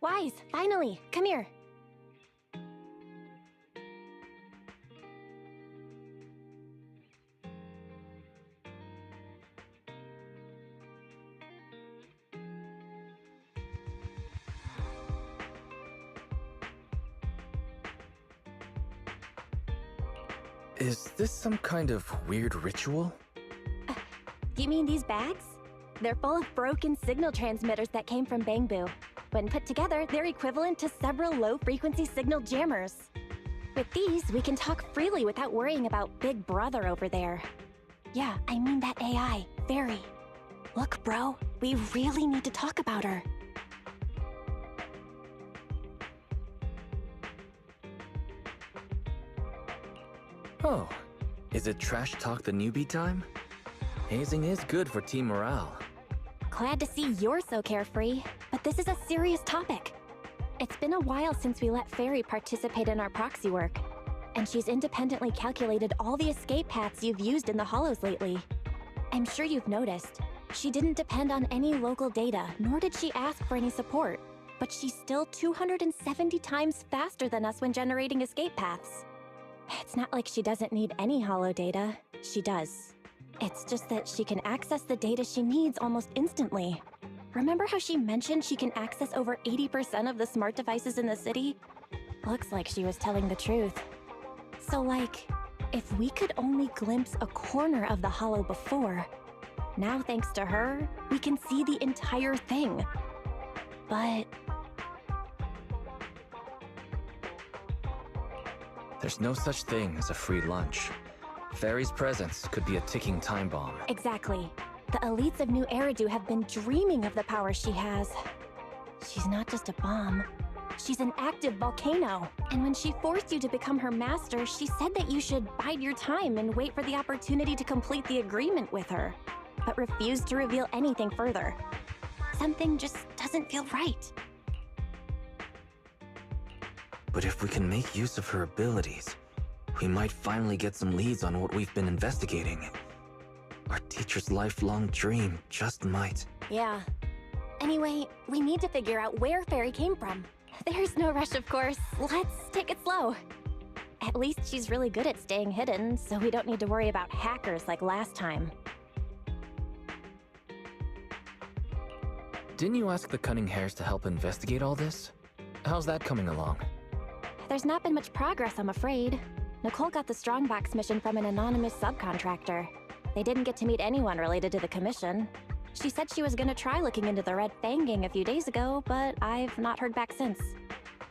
Wise, finally, come here. Is this some kind of weird ritual? You mean these bags? They're full of broken signal transmitters that came from Bangbu. When put together, they're equivalent to several low-frequency signal jammers. With these, we can talk freely without worrying about Big Brother over there. Yeah, I mean that AI, Fairy. Look, bro, we really need to talk about her. Oh, is it trash talk the newbie time? Hazing is good for team morale. Glad to see you're so carefree, but this is a serious topic. It's been a while since we let Fairy participate in our proxy work, and she's independently calculated all the escape paths you've used in the Hollows lately. I'm sure you've noticed, she didn't depend on any local data, nor did she ask for any support, but she's still 270 times faster than us when generating escape paths. It's not like she doesn't need any Hollow data. She does. It's just that she can access the data she needs almost instantly. Remember how she mentioned she can access over 80% of the smart devices in the city? Looks like she was telling the truth. So like, if we could only glimpse a corner of the Hollow before, now thanks to her, we can see the entire thing. But there's no such thing as a free lunch. Fairy's presence could be a ticking time bomb. exactly. The elites of New Eridu have been dreaming of the power she has. She's not just a bomb. She's an active volcano. And when she forced you to become her master, she said that you should bide your time and wait for the opportunity to complete the agreement with her, but refused to reveal anything further. Something just doesn't feel right. But if we can make use of her abilities, we might finally get some leads on what we've been investigating. Our teacher's lifelong dream just might. Yeah. Anyway, we need to figure out where Fairy came from. There's no rush, of course. Let's take it slow. At least she's really good at staying hidden, so we don't need to worry about hackers like last time. Didn't you ask the Cunning Hares to help investigate all this? How's that coming along? There's not been much progress, I'm afraid. Nicole got the Strongbox mission from an anonymous subcontractor. They didn't get to meet anyone related to the commission. She said she was gonna try looking into the Red Fang gang a few days ago, but I've not heard back since.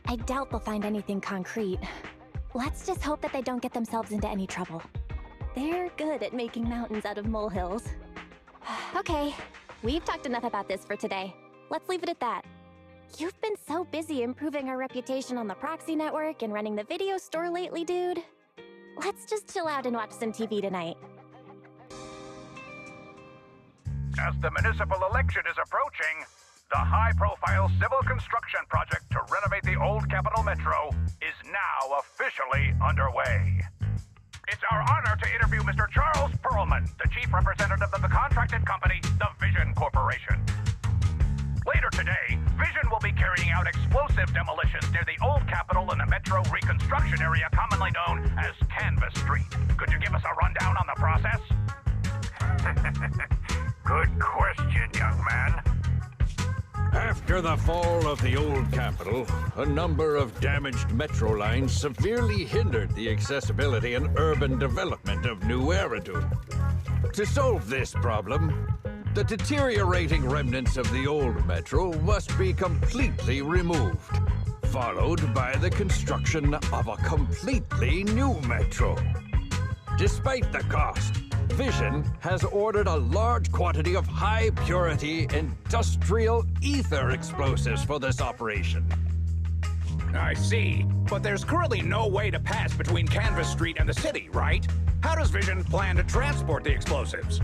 I doubt they'll find anything concrete. Let's just hope that they don't get themselves into any trouble. They're good at making mountains out of molehills. Okay, we've talked enough about this for today. Let's leave it at that. You've been so busy improving our reputation on the proxy network and running the video store lately, dude. Let's just chill out and watch some TV tonight. As the municipal election is approaching, the high-profile civil construction project to renovate the old Capital Metro is now officially underway. It's our honor to interview Mr. Charles Perlman, the chief representative of the contracted company, the Vision Corporation. Later today, Vision will be carrying out explosive demolitions near the old Capitol in the Metro reconstruction area commonly known as Canvas Street. Could you give us a rundown on the process? Good question, young man. After the fall of the old Capitol, a number of damaged metro lines severely hindered the accessibility and urban development of New Eridu. To solve this problem, the deteriorating remnants of the old metro must be completely removed, followed by the construction of a completely new metro. Despite the cost, Vision has ordered a large quantity of high-purity industrial ether explosives for this operation. I see, but there's currently no way to pass between Canvas Street and the city, right? How does Vision plan to transport the explosives?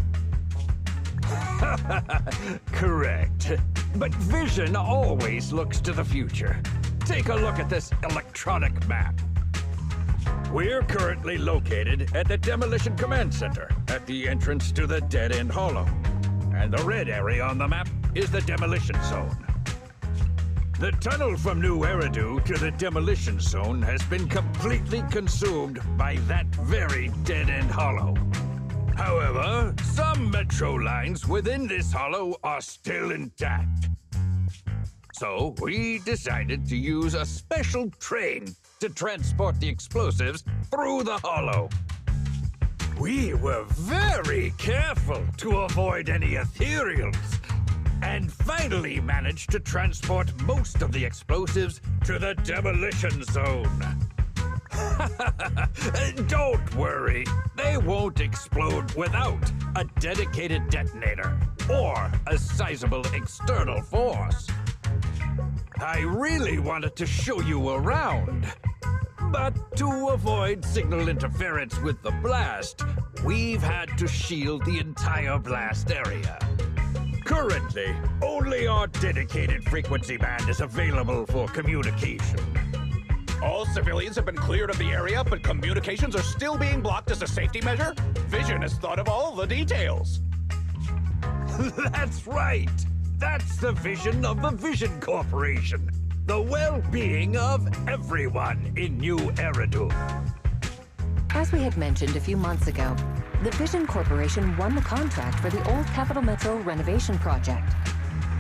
Correct. But Vision always looks to the future. Take a look at this electronic map. We're currently located at the Demolition Command Center, at the entrance to the dead-end hollow. And the red area on the map is the demolition zone. The tunnel from New Eridu to the demolition zone has been completely consumed by that very dead-end hollow. However, some metro lines within this hollow are still intact. So we decided to use a special train to transport the explosives through the hollow. We were very careful to avoid any ethereals, and finally managed to transport most of the explosives to the demolition zone. Don't worry, they won't explode without a dedicated detonator or a sizable external force. I really wanted to show you around, but to avoid signal interference with the blast, we've had to shield the entire blast area. Currently, only our dedicated frequency band is available for communication. All civilians have been cleared of the area, but communications are still being blocked as a safety measure? Vision has thought of all the details. That's right! That's the vision of the Vision Corporation. The well-being of everyone in New Eridu. As we had mentioned a few months ago, the Vision Corporation won the contract for the Old Capital Metro renovation project.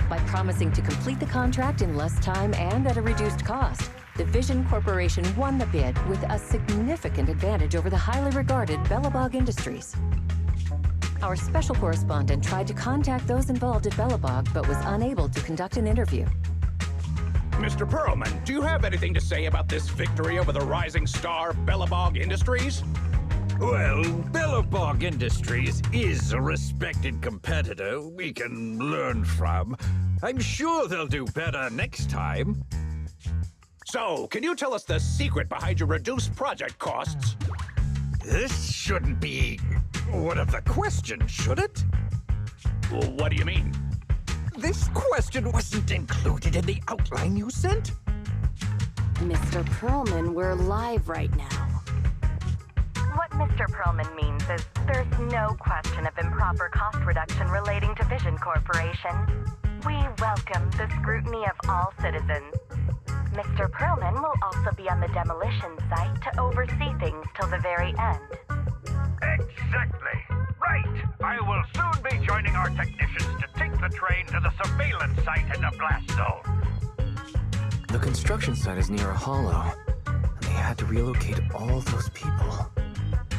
By promising to complete the contract in less time and at a reduced cost, the Vision Corporation won the bid with a significant advantage over the highly regarded Bellabog Industries. Our special correspondent tried to contact those involved at Bellabog, but was unable to conduct an interview. Mr. Perlman, do you have anything to say about this victory over the rising star Bellabog Industries? Well, Bellabog Industries is a respected competitor we can learn from. I'm sure they'll do better next time. So, can you tell us the secret behind your reduced project costs? This shouldn't be one of the questions, should it? What do you mean? This question wasn't included in the outline you sent? Mr. Perlman, we're live right now. What Mr. Perlman means is there's no question of improper cost reduction relating to Vision Corporation. We welcome the scrutiny of all citizens. Mr. Perlman will also be on the demolition site to oversee things till the very end. Exactly. Right. I will soon be joining our technicians to take the train to the surveillance site in the blast zone. The construction site is near a hollow, and they had to relocate all those people.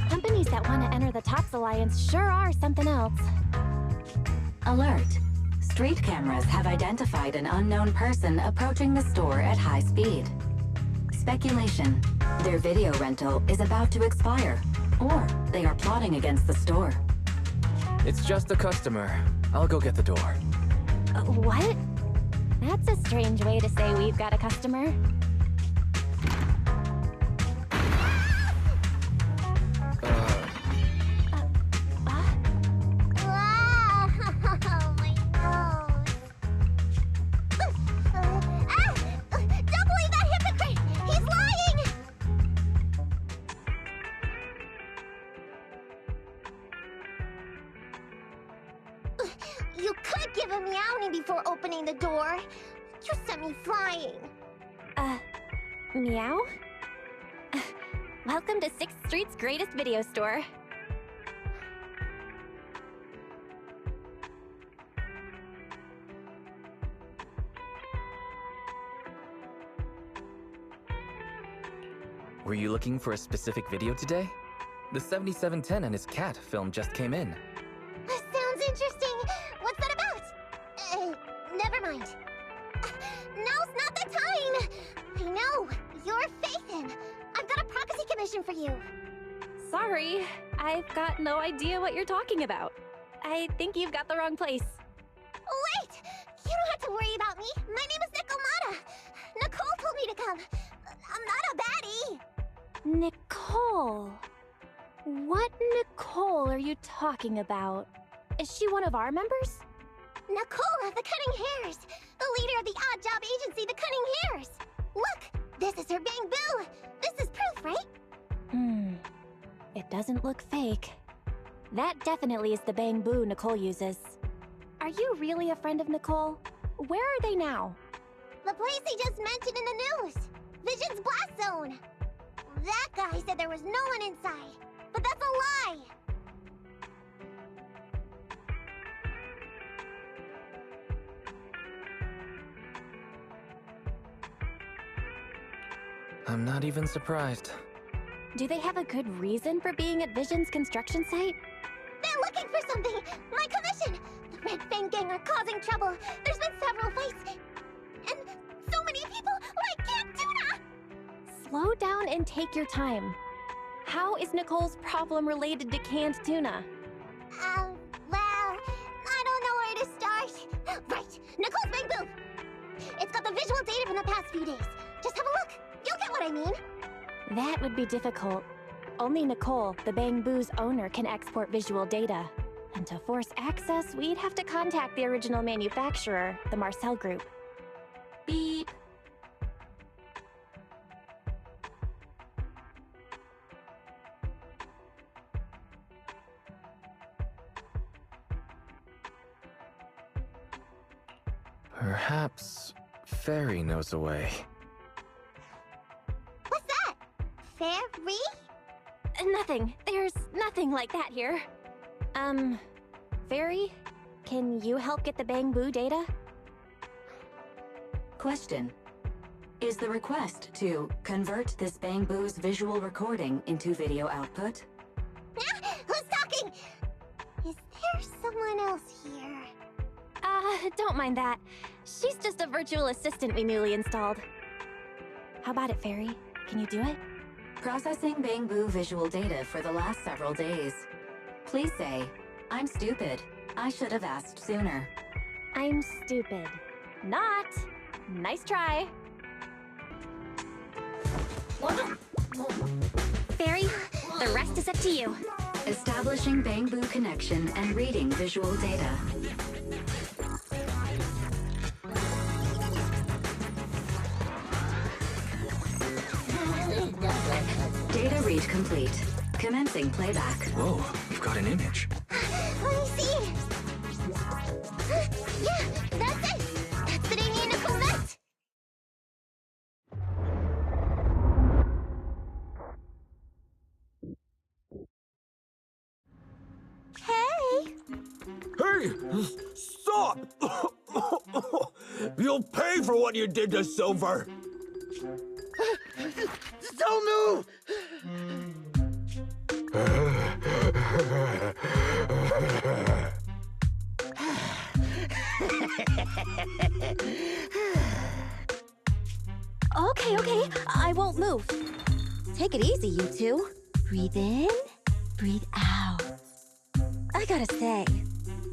Companies that want to enter the Tops Alliance sure are something else. Alert. Street cameras have identified an unknown person approaching the store at high speed. Speculation. Their video rental is about to expire, or they are plotting against the store. It's just a customer. I'll go get the door. What? That's a strange way to say we've got a customer. You could give a meowing before opening the door. You sent me flying. Meow? Welcome to 6th Street's greatest video store. Were you looking for a specific video today? The 7710 and his cat film just came in. Sounds interesting. What's that about? Never mind. Now's not the time. I know. You're Faithin. I've got a prophecy commission for you. Sorry, I've got no idea what you're talking about. I think you've got the wrong place. Wait! You don't have to worry about me. My name is Nicole. Nicole told me to come. I'm not a baddie. Nicole? What Nicole are you talking about? Is she one of our members? Nicole of the Cunning Hairs, the leader of the odd job agency, the Cunning Hairs. Look, this is her Bang Boo. This is proof, right? It doesn't look fake. That definitely is the Bang Boo Nicole uses. Are you really a friend of Nicole? Where are they now? The place he just mentioned in the news! Vision's blast zone! That guy said there was no one inside, but that's a lie! I'm not even surprised. Do they have a good reason for being at Vision's construction site? They're looking for something! My commission! The Red Fang Gang are causing trouble! There's been several fights! And so many people like Camp Tuna! Slow down and take your time. How is Nicole's problem related to canned tuna? Well, I don't know where to start. Right, Nicole's Bang Boo! It's got the visual data from the past few days. Just have a look. You'll get what I mean. That would be difficult. Only Nicole, the Bang Boo's owner, can export visual data. And to force access, we'd have to contact the original manufacturer, the Marcel Group. Beep. Perhaps Fairy knows a way. What's that? Fairy? Nothing. There's nothing like that here. Fairy? Can you help get the Bang Boo data? Question. Is the request to convert this Bang Boo's visual recording into video output? Who's talking? Is there someone else here? Don't mind that. She's just a virtual assistant we newly installed. How about it, Fairy? Can you do it? Processing Bang Boo visual data for the last several days. Please say, I'm stupid. I should have asked sooner. I'm stupid. Not. Nice try. Fairy, the rest is up to you. Establishing Bang Boo connection and reading visual data. Data read complete. Commencing playback. Whoa, you've got an image. Let me see. Yeah, that's it. That's the name Nicole met. Hey. Hey, stop! You'll pay for what you did to Silver. Don't move! Okay, I won't move. Take it easy, you two. Breathe in, breathe out. I gotta say,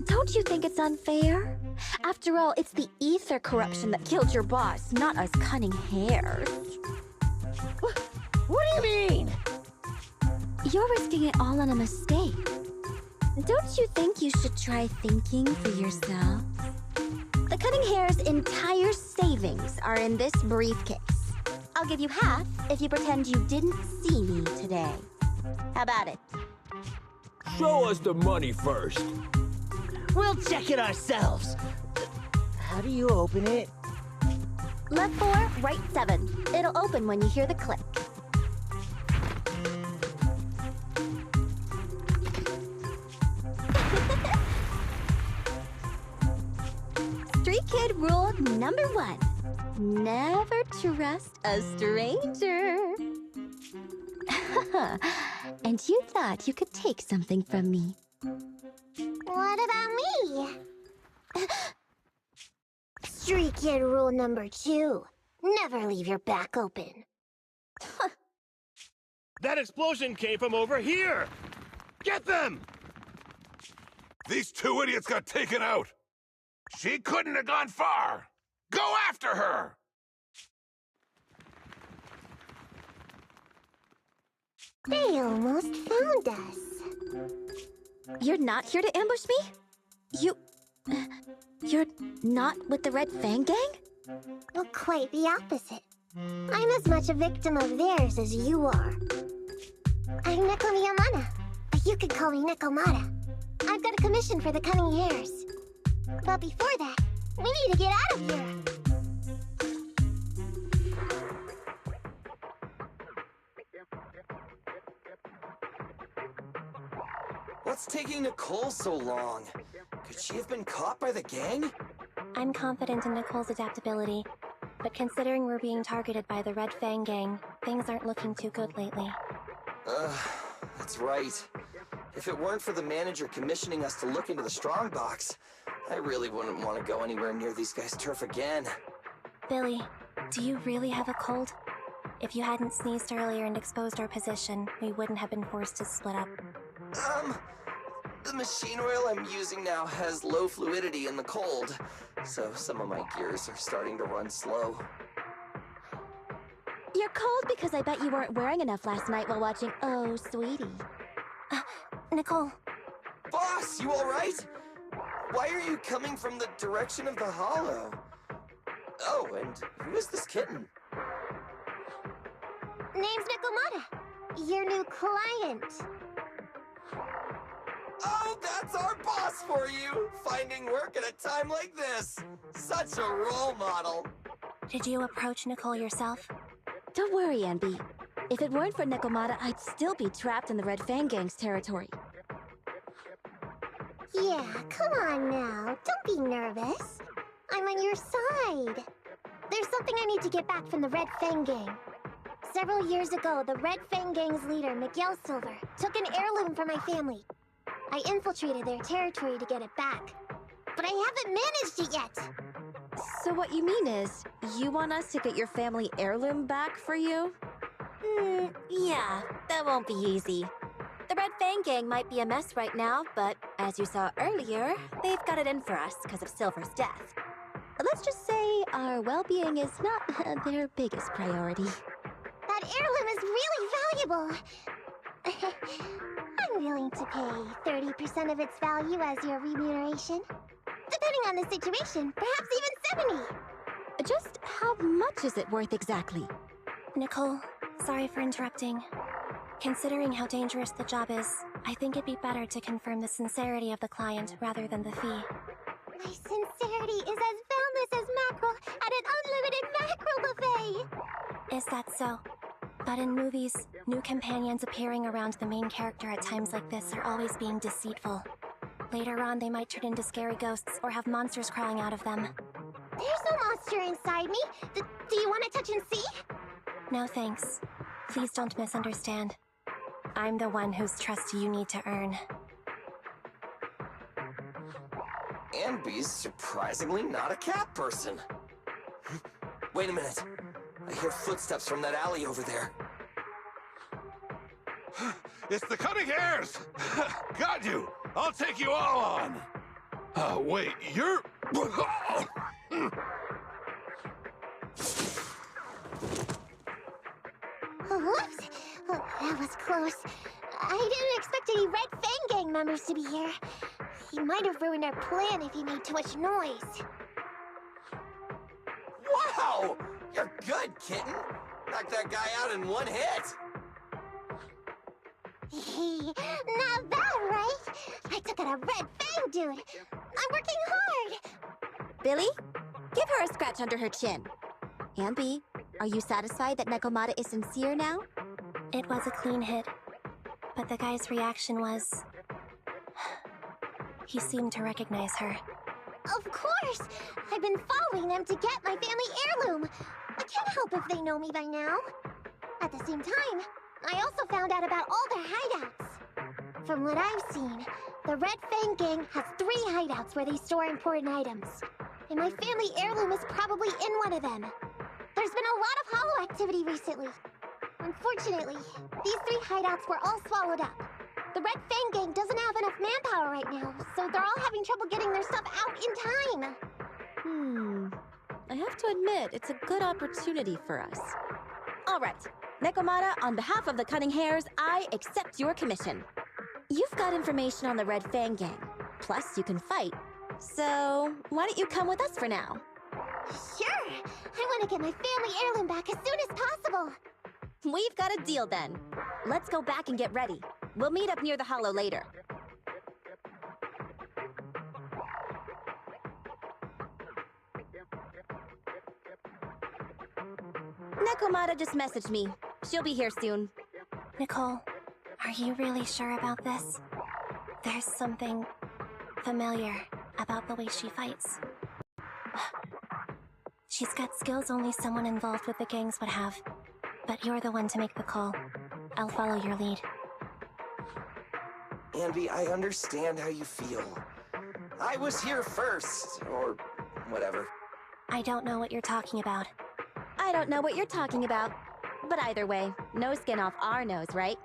don't you think it's unfair? After all, it's the ether corruption that killed your boss, not us cunning hares. What do you mean? You're risking it all on a mistake. Don't you think you should try thinking for yourself? The cunning hare's entire savings are in this briefcase. I'll give you half if you pretend you didn't see me today. How about it? Show us the money first. We'll check it ourselves. How do you open it? Left 4, right 7. It'll open when you hear the click. Street Kid rule number 1. Never trust a stranger. And you thought you could take something from me. What about me? Street Kid rule number 2. Never leave your back open. That explosion came from over here! Get them! These two idiots got taken out. She couldn't have gone far. Go after her! They almost found us. You're not here to ambush me? You're not with the Red Fang Gang? Well, quite the opposite. I'm as much a victim of theirs as you are. I'm Neko Miyamana, but you could call me Nekomata. I've got a commission for the Cunning Hares. But before that, we need to get out of here. What's taking Nicole so long? Could she have been caught by the gang? I'm confident in Nicole's adaptability, but considering we're being targeted by the Red Fang gang, things aren't looking too good lately. That's right. If it weren't for the manager commissioning us to look into the strongbox, I really wouldn't want to go anywhere near these guys' turf again. Billy, do you really have a cold? If you hadn't sneezed earlier and exposed our position, we wouldn't have been forced to split up. The machine oil I'm using now has low fluidity in the cold, so some of my gears are starting to run slow. You're cold because I bet you weren't wearing enough last night while watching Oh, Sweetie. Nicole. Boss, you alright? Why are you coming from the direction of the hollow? Oh, and who is this kitten? Name's Nikomata, your new client. Oh, that's our boss for you! Finding work at a time like this! Such a role model! Did you approach Nicole yourself? Don't worry, Anby. If it weren't for Nikomata, I'd still be trapped in the Red Fang gang's territory. Yeah, come on now. Don't be nervous. I'm on your side. There's something I need to get back from the Red Fang gang. Several years ago, the Red Fang gang's leader, Miguel Silver, took an heirloom from my family. I infiltrated their territory to get it back. But I haven't managed it yet. So what you mean is, you want us to get your family heirloom back for you? Yeah, that won't be easy. The Red Fang gang might be a mess right now, but as you saw earlier, they've got it in for us because of Silver's death. Let's just say our well-being is not their biggest priority. That heirloom is really valuable. I'm willing to pay 30% of its value as your remuneration. Depending on the situation, perhaps even 70. Just how much is it worth exactly? Nicole, sorry for interrupting. Considering how dangerous the job is, I think it'd be better to confirm the sincerity of the client rather than the fee. My sincerity is as boundless as mackerel at an unlimited mackerel buffet! Is that so? But in movies, new companions appearing around the main character at times like this are always being deceitful. Later on, they might turn into scary ghosts or have monsters crawling out of them. There's no monster inside me. Do you want to touch and see? No thanks. Please don't misunderstand. I'm the one whose trust you need to earn. Anby's surprisingly not a cat person. Wait a minute. I hear footsteps from that alley over there. It's the Cunning Hares! Got you! I'll take you all on! Wait, you're... Whoops! Oh, that was close. I didn't expect any Red Fang gang members to be here. He might have ruined our plan if he made too much noise. Wow! You're good, kitten! Knocked that guy out in one hit! Not bad, right? I took out a Red Fang dude. I'm working hard. Billy, give her a scratch under her chin. Anby, are you satisfied that Nikomata is sincere now? It was a clean hit, but the guy's reaction was... he seemed to recognize her. Of course! I've been following them to get my family heirloom. I can't help if they know me by now. At the same time, I also found out about all their hideouts. From what I've seen, the Red Fang gang has 3 hideouts where they store important items. And my family heirloom is probably in one of them. There's been a lot of hollow activity recently. Unfortunately, these 3 hideouts were all swallowed up. The Red Fang gang doesn't have enough manpower right now, so they're all having trouble getting their stuff out in time. I have to admit, it's a good opportunity for us. All right, Nikomata, on behalf of the Cunning Hares, I accept your commission. You've got information on the Red Fang gang, plus you can fight. So, why don't you come with us for now? Sure! I want to get my family heirloom back as soon as possible! We've got a deal then. Let's go back and get ready. We'll meet up near the hollow later. Nikomata just messaged me. She'll be here soon. Nicole, are you really sure about this? There's something familiar about the way she fights. She's got skills only someone involved with the gangs would have. But you're the one to make the call. I'll follow your lead. Ambi, I understand how you feel. I was here first, or whatever. I don't know what you're talking about. I don't know what you're talking about. But either way, no skin off our nose, right?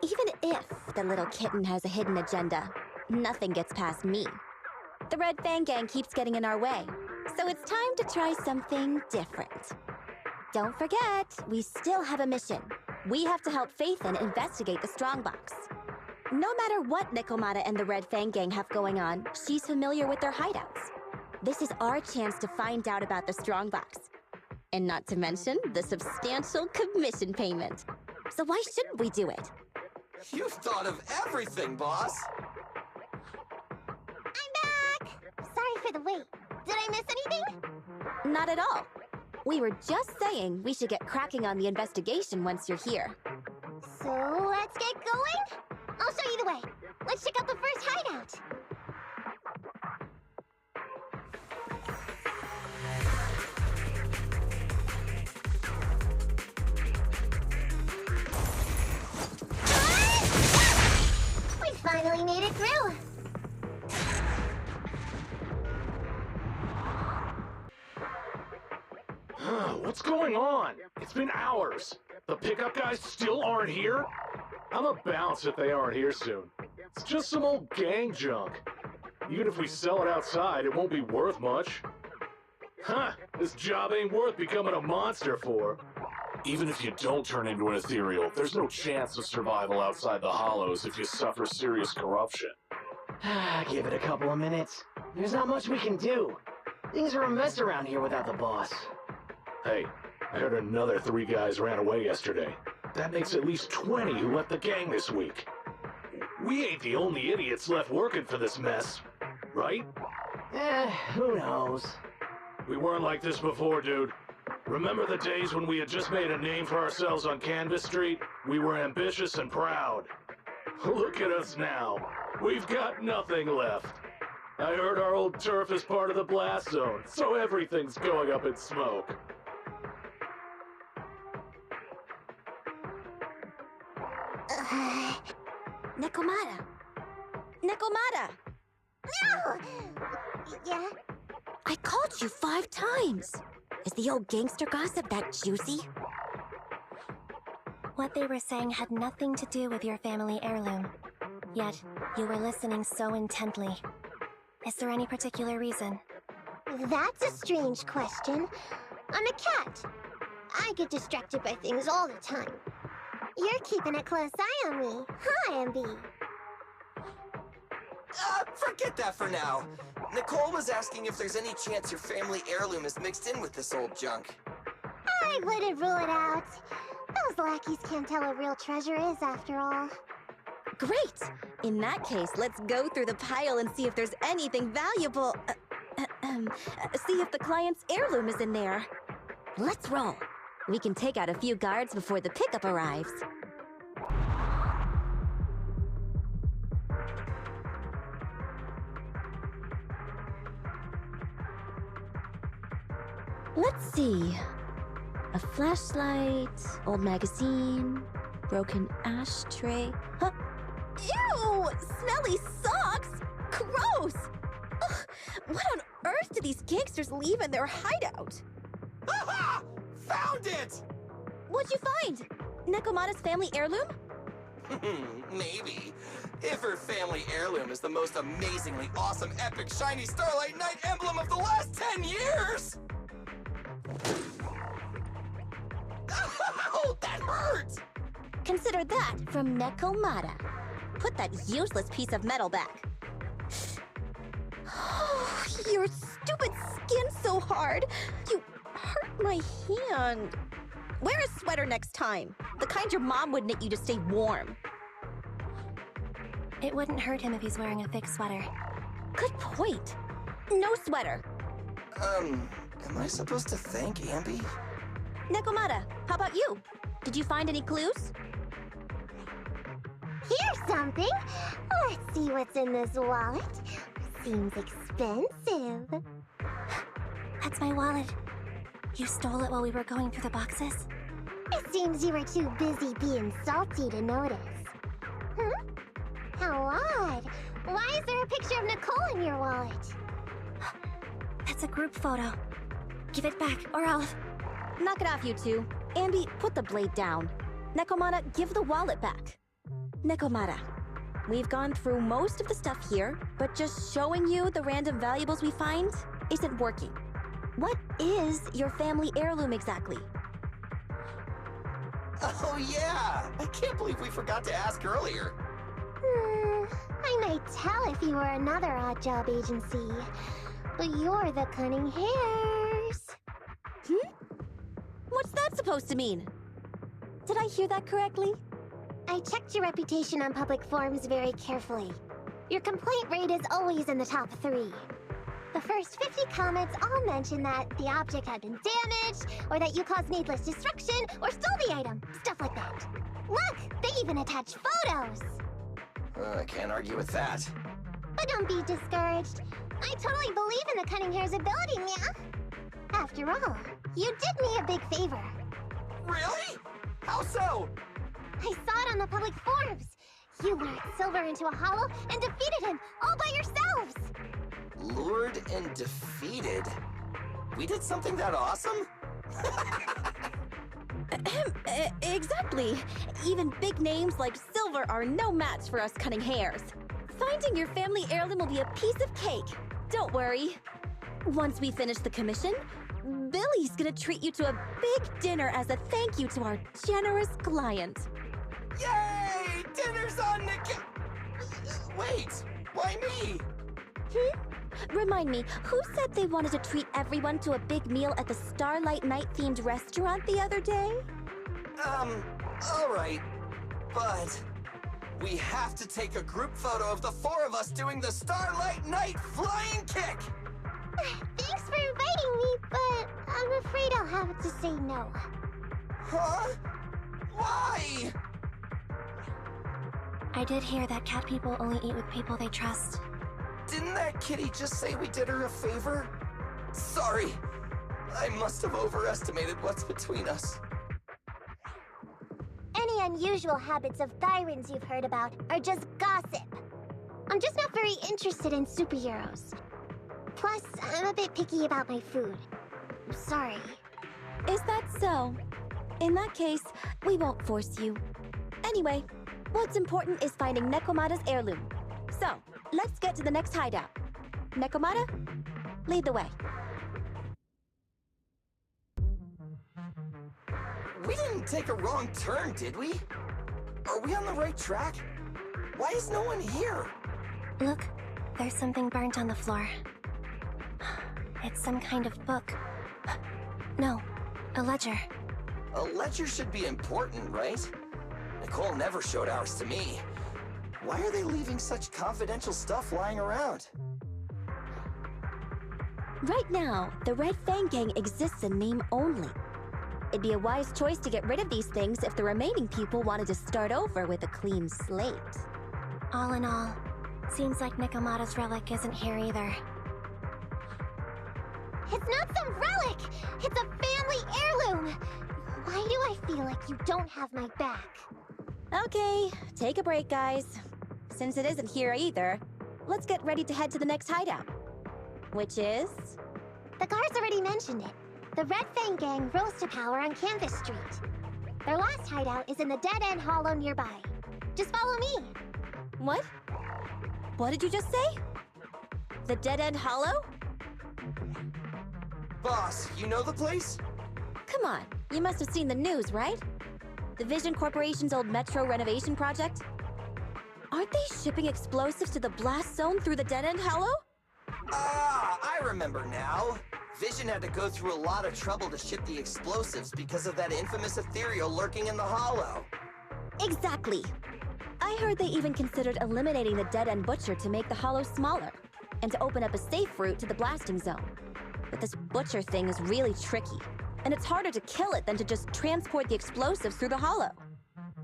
Even if the little kitten has a hidden agenda, nothing gets past me. The Red Fang Gang keeps getting in our way, so it's time to try something different. Don't forget, we still have a mission. We have to help Faithin investigate the Strongbox. No matter what Nikomata and the Red Fang Gang have going on, she's familiar with their hideouts. This is our chance to find out about the Strongbox. And not to mention the substantial commission payment. So why shouldn't we do it? You've thought of everything, boss! I'm back! Sorry for the wait. Did I miss anything? Not at all. We were just saying we should get cracking on the investigation once you're here. So let's get going? I'll show you the way. Let's check out the first hideout. We finally made it through. What's going on? It's been hours. The pickup guys still aren't here? I'ma bounce if they aren't here soon. It's just some old gang junk. Even if we sell it outside, it won't be worth much. Huh, this job ain't worth becoming a monster for. Even if you don't turn into an ethereal, there's no chance of survival outside the Hollows if you suffer serious corruption. Give it a couple of minutes. There's not much we can do. Things are a mess around here without the boss. Hey, I heard another 3 guys ran away yesterday. That makes at least 20 who left the gang this week. We ain't the only idiots left working for this mess, right? Who knows? We weren't like this before, dude. Remember the days when we had just made a name for ourselves on Canvas Street? We were ambitious and proud. Look at us now. We've got nothing left. I heard our old turf is part of the blast zone, so everything's going up in smoke. Nikomata! Nikomata! No! Yeah? I called you 5 times! Is the old gangster gossip that juicy? What they were saying had nothing to do with your family heirloom. Yet, you were listening so intently. Is there any particular reason? That's a strange question. I'm a cat. I get distracted by things all the time. You're keeping a close eye on me, huh, Ambi? Forget that for now. Nicole was asking if there's any chance your family heirloom is mixed in with this old junk. I wouldn't rule it out. Those lackeys can't tell what real treasure is, after all. Great! In that case, let's go through the pile and see if there's anything valuable. See if the client's heirloom is in there. Let's roll. We can take out a few guards before the pickup arrives. Let's see. A flashlight, old magazine, broken ashtray. Huh? Ew! Smelly socks! Gross! Ugh, what on earth do these gangsters leave in their hideout? Aha! Found it! What'd you find? Nikomata's family heirloom? Maybe. If her family heirloom is the most amazingly awesome, epic, shiny Starlight Knight emblem of the last 10 years! Oh, that hurt! Consider that from Nikomata. Put that useless piece of metal back. Oh, your stupid skin's so hard. You hurt my hand. Wear a sweater next time. The kind your mom would knit you to stay warm. It wouldn't hurt him if he's wearing a thick sweater. Good point. No sweater. Am I supposed to thank Ambi? Nikomata, how about you? Did you find any clues? Here's something! Let's see what's in this wallet. Seems expensive. That's my wallet. You stole it while we were going through the boxes? It seems you were too busy being salty to notice. How odd. Why is there a picture of Nicole in your wallet? That's a group photo. Give it back, or I'll... Knock it off, you two. Ambi, put the blade down. Nekomata, give the wallet back. Nekomata, we've gone through most of the stuff here, but just showing you the random valuables we find isn't working. What is your family heirloom exactly? Oh yeah! I can't believe we forgot to ask earlier. I might tell if you were another odd job agency, but you're the Cunning Hairs. What's that supposed to mean? Did I hear that correctly? I checked your reputation on public forums very carefully. Your complaint rate is always in the top 3. The first 50 comments all mention that the object had been damaged, or that you caused needless destruction, or stole the item. Stuff like that. Look, they even attach photos! I can't argue with that. But don't be discouraged. I totally believe in the Cunning Hair's ability, yeah? After all, you did me a big favor. Really? How so? I saw it on the public forums. You lured Silver into a hollow and defeated him all by yourselves! Lured and defeated? We did something that awesome? Exactly. Even big names like Silver are no match for us Cunning Hairs. Finding your family heirloom will be a piece of cake. Don't worry. Once we finish the commission, Billy's gonna treat you to a big dinner as a thank you to our generous client. Yay! Dinner's on Nick. Wait, why me? Remind me, who said they wanted to treat everyone to a big meal at the Starlight Night-themed restaurant the other day? Alright. But we have to take a group photo of the 4 of us doing the Starlight Night flying kick! Thanks for inviting me, but I'm afraid I'll have to say no. Huh? Why? I did hear that cat people only eat with people they trust. Didn't that kitty just say we did her a favor? Sorry. I must have overestimated what's between us. Any unusual habits of Thyrans you've heard about are just gossip. I'm just not very interested in superheroes. Plus, I'm a bit picky about my food. I'm sorry. Is that so? In that case, we won't force you. Anyway, what's important is finding Nekomata's heirloom. So, let's get to the next hideout. Nekomata, lead the way. We didn't take a wrong turn, did we? Are we on the right track? Why is no one here? Look, there's something burnt on the floor. It's some kind of book. No, a ledger. A ledger should be important, right? Nicole never showed ours to me. Why are they leaving such confidential stuff lying around? Right now, the Red Fang Gang exists in name only. It'd be a wise choice to get rid of these things if the remaining people wanted to start over with a clean slate. All in all, seems like Nekomata's relic isn't here either. It's not some relic! It's a family heirloom! Why do I feel like you don't have my back? Okay, take a break, guys. Since it isn't here either, let's get ready to head to the next hideout. Which is? The guards already mentioned it. The Red Fang Gang rose to power on Canvas Street. Their last hideout is in the dead-end hollow nearby. Just follow me. What? What did you just say? The dead-end hollow? Boss, you know the place? Come on, you must have seen the news, right? The Vision Corporation's old metro renovation project? Aren't they shipping explosives to the blast zone through the dead-end hollow? Ah, I remember now. Vision had to go through a lot of trouble to ship the explosives because of that infamous ethereal lurking in the hollow. Exactly. I heard they even considered eliminating the dead-end butcher to make the hollow smaller, and to open up a safe route to the blasting zone. But this butcher thing is really tricky, and it's harder to kill it than to just transport the explosives through the hollow.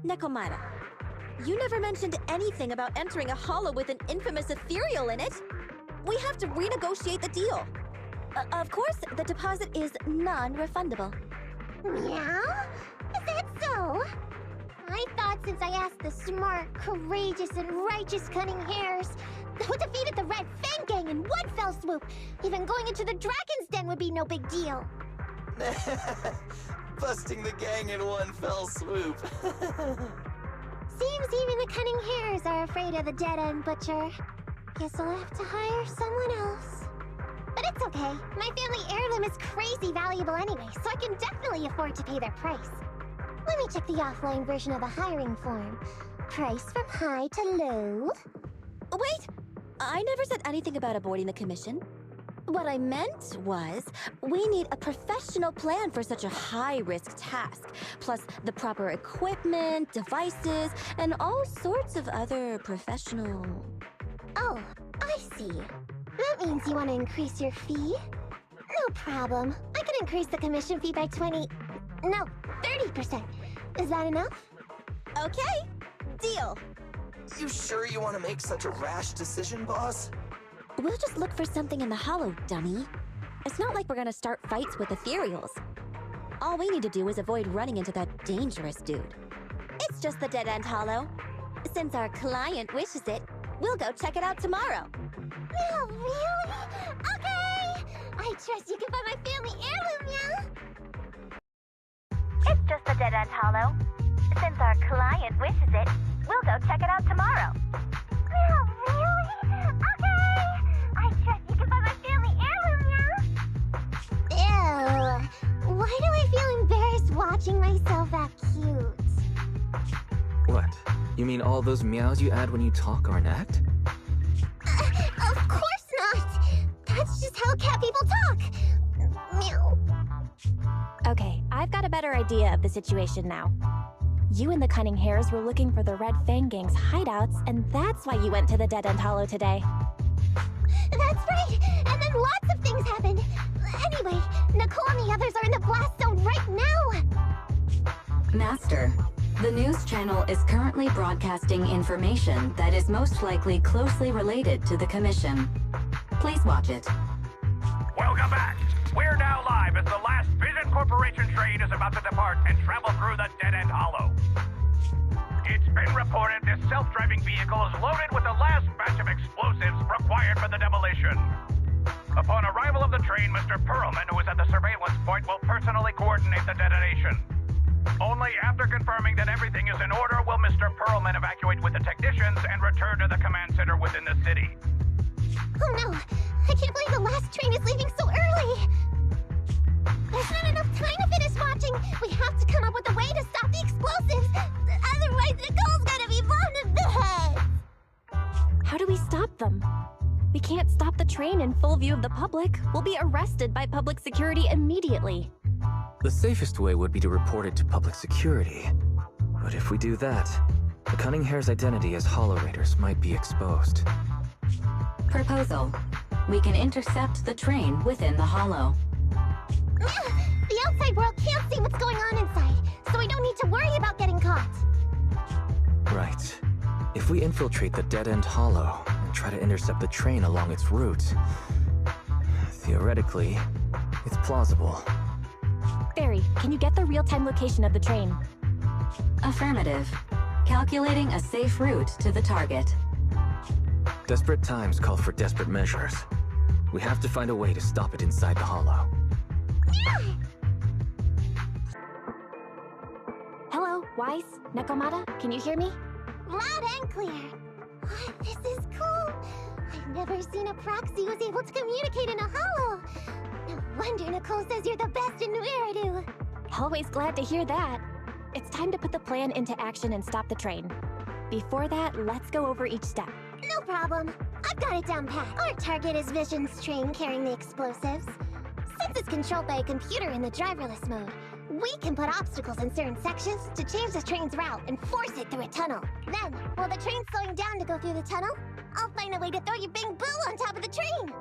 Nekomata, You never mentioned anything about entering a hollow with an infamous ethereal in it. We have to renegotiate the deal. Of course, the deposit is non-refundable. Meow? Is that so? I thought since I asked the smart, courageous, and righteous Cunning Hares who defeated the Red Fang Gang in one fell swoop, even going into the Dragon's Den would be no big deal. Busting the gang in one fell swoop. Seems even the Cunning Hares are afraid of the dead-end butcher. Guess I'll have to hire someone else. But it's okay. My family heirloom is crazy valuable anyway, so I can definitely afford to pay their price. Let me check the offline version of the hiring form. Price from high to low. Wait! I never said anything about avoiding the commission. What I meant was, we need a professional plan for such a high-risk task, plus the proper equipment, devices, and all sorts of other professional... Oh, I see. That means you want to increase your fee? No problem. I can increase the commission fee by 30%. Is that enough? Okay, deal. You sure you want to make such a rash decision, boss? We'll just look for something in the hollow, dummy. It's not like we're gonna start fights with ethereals. All we need to do is avoid running into that dangerous dude. It's just the dead-end hollow. Since our client wishes it, we'll go check it out tomorrow. No, really? Okay! I trust you can find my family heirloom, yeah? It's just a dead-end hollow. Since our client wishes it, we'll go check it out tomorrow. No, really? Okay! I trust you can find my family heirloom, yeah? Ew. Why do I feel embarrassed watching myself act cute? What? You mean all those meows you add when you talk are an act? Of course not! That's just how cat people talk! Meow. Okay, I've got a better idea of the situation now. You and the Cunning Hares were looking for the Red Fang Gang's hideouts, and that's why you went to the Dead-End Hollow today. That's right! And then lots of things happened! Anyway, Nicole and the others are in the blast zone right now! Master, the news channel is currently broadcasting information that is most likely closely related to the commission. Please watch it. Welcome back. We're now live as the last Vision Corporation train is about to depart and travel through the Dead-End Hollow. It's been reported this self-driving vehicle is loaded with the last batch of explosives required for the demolition. Upon arrival of the train, Mr. Perlman, who is at the surveillance point, will personally coordinate the detonation. Only after confirming that everything is in order will Mr. Perlman evacuate with the technicians and return to the command center within the city. Oh no! I can't believe the last train is leaving so early! There's not enough time to finish watching! We have to come up with a way to stop the explosives! Otherwise, Nicole's gonna be blown to bits! How do we stop them? We can't stop the train in full view of the public. We'll be arrested by public security immediately. The safest way would be to report it to public security. But if we do that, the Cunning Hare's identity as Hollow Raiders might be exposed. Proposal. We can intercept the train within the hollow. The outside world can't see what's going on inside, so we don't need to worry about getting caught. Right. If we infiltrate the dead-end hollow and try to intercept the train along its route, theoretically, it's plausible. Barry, can you get the real-time location of the train? Affirmative. Calculating a safe route to the target. Desperate times call for desperate measures. We have to find a way to stop it inside the hollow. Hello, Wise, Nekomata, can you hear me? Loud and clear. This is cool. I've never seen a proxy who's able to communicate in a hollow. No wonder Nicole says you're the best in Nueridu. Always glad to hear that. It's time to put the plan into action and stop the train. Before that, let's go over each step. No problem. I've got it down pat. Our target is Vision's train carrying the explosives. Since it's controlled by a computer in the driverless mode, we can put obstacles in certain sections to change the train's route and force it through a tunnel. Then, while the train's slowing down to go through the tunnel, I'll find a way to throw you Bing Boo on top of the train!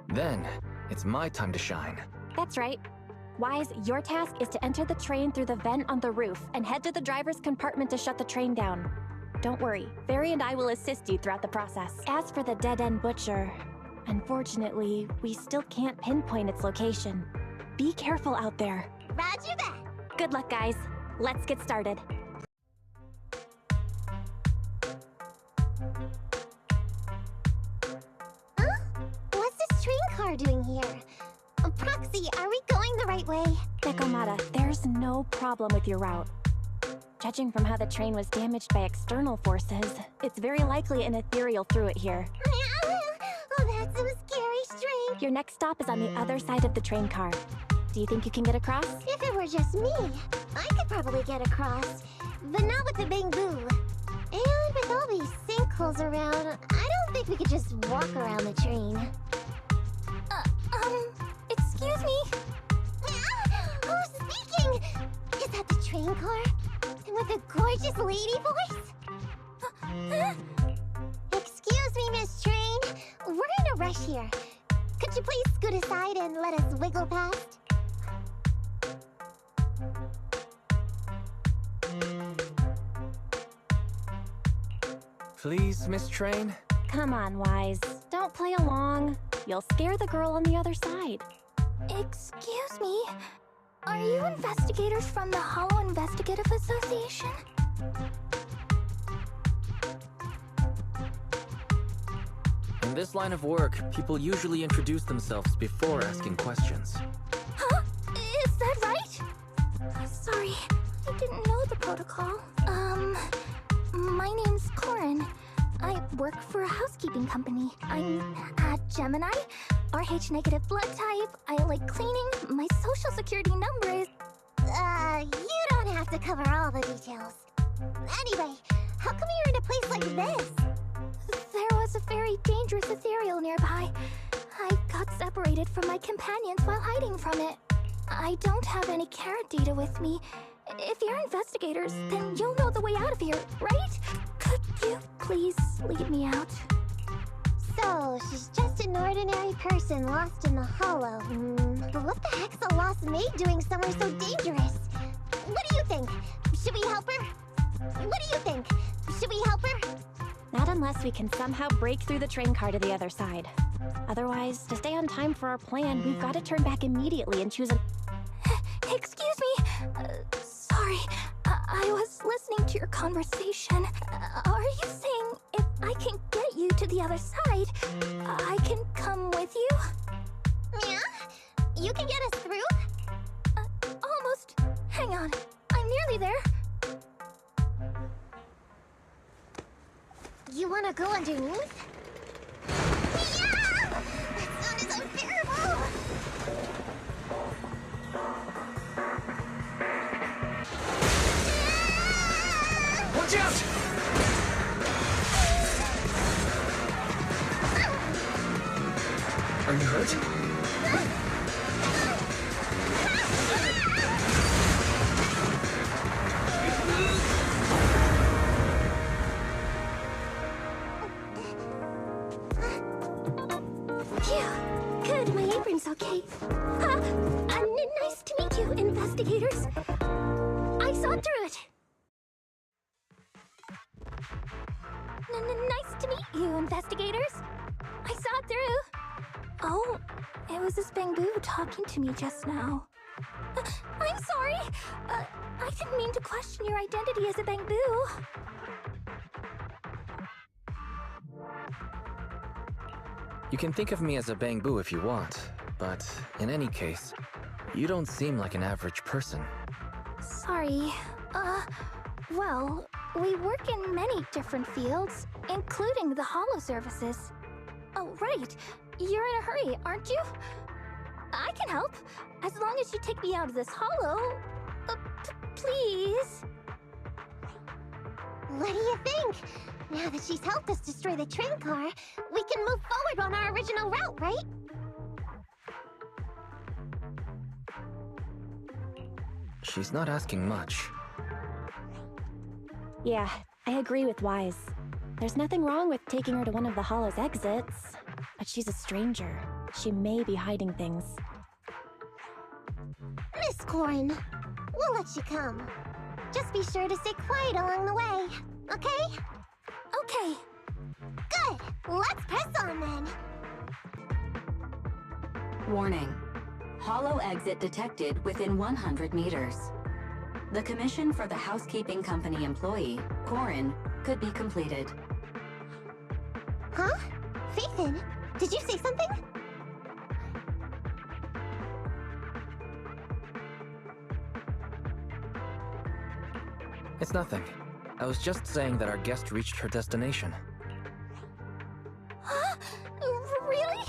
Then, it's my time to shine. That's right. Wise, your task is to enter the train through the vent on the roof and head to the driver's compartment to shut the train down. Don't worry, Fairy and I will assist you throughout the process. As for the dead-end butcher, unfortunately, we still can't pinpoint its location. Be careful out there. Roger that. Good luck, guys. Let's get started. Huh? What's this train car doing here? Proxy, are we going the right way? Nekomata, there's no problem with your route. Judging from how the train was damaged by external forces, it's very likely an ethereal threw it here. Oh, that's so scary, String. Your next stop is on the other side of the train car. Do you think you can get across? If it were just me, I could probably get across. But not with the Bamboo. And with all these sinkholes around, I don't think we could just walk around the train. Excuse me? Who's speaking? Is that the train car? And with a gorgeous lady voice? Excuse me, Miss Train. We're in a rush here. Could you please scoot aside and let us wiggle past? Please, Miss Train? Come on, Wise. Don't play along. You'll scare the girl on the other side. Excuse me? Are you investigators from the Hollow Investigative Association? In this line of work, people usually introduce themselves before asking questions. Huh? Is that right? Sorry, I didn't know the protocol. My name's Corin. I work for a housekeeping company. I'm a Gemini, RH negative blood type. I like cleaning. My social security number is... You don't have to cover all the details. Anyway, how come you're in a place like this? There was a very dangerous ethereal nearby. I got separated from my companions while hiding from it. I don't have any carrot data with me. If you're investigators, then you'll know the way out of here, right? Could you please lead me out? So, she's just an ordinary person lost in the Hollow. But what the heck's a lost maid doing somewhere so dangerous? What do you think? Should we help her? What do you think? Should we help her? Not unless we can somehow break through the train car to the other side. Otherwise, to stay on time for our plan, we've got to turn back immediately and choose a... Excuse me. Sorry. I was listening to your conversation. Are you saying if I can get you to the other side, I can come with you? Yeah? You can get us through? Almost. Hang on. I'm nearly there. You wanna go underneath? Yeah! That sounded so terrible! Watch out! Are you hurt? Phew. Good, my apron's okay. Nice to meet you, investigators. I saw through it. Nice to meet you, investigators. I saw through. Oh, it was this Bamboo talking to me just now. I'm sorry. I didn't mean to question your identity as a Bamboo. You can think of me as a Bamboo if you want, but in any case, you don't seem like an average person. Sorry. Well, we work in many different fields, including the Hollow services. Oh, right. You're in a hurry, aren't you? I can help, as long as you take me out of this Hollow. Please? What do you think? Now that she's helped us destroy the train car, we can move forward on our original route, right? She's not asking much. Yeah, I agree with Wise. There's nothing wrong with taking her to one of the Hollow's exits, but she's a stranger. She may be hiding things. Corin. We'll let you come. Just be sure to stay quiet along the way, okay? Okay. Good! Let's press on then! Warning. Hollow exit detected within 100 meters. The commission for the housekeeping company employee, Corin, could be completed. Huh? Phaethon, did you say something? It's nothing. I was just saying that our guest reached her destination. Huh? Really?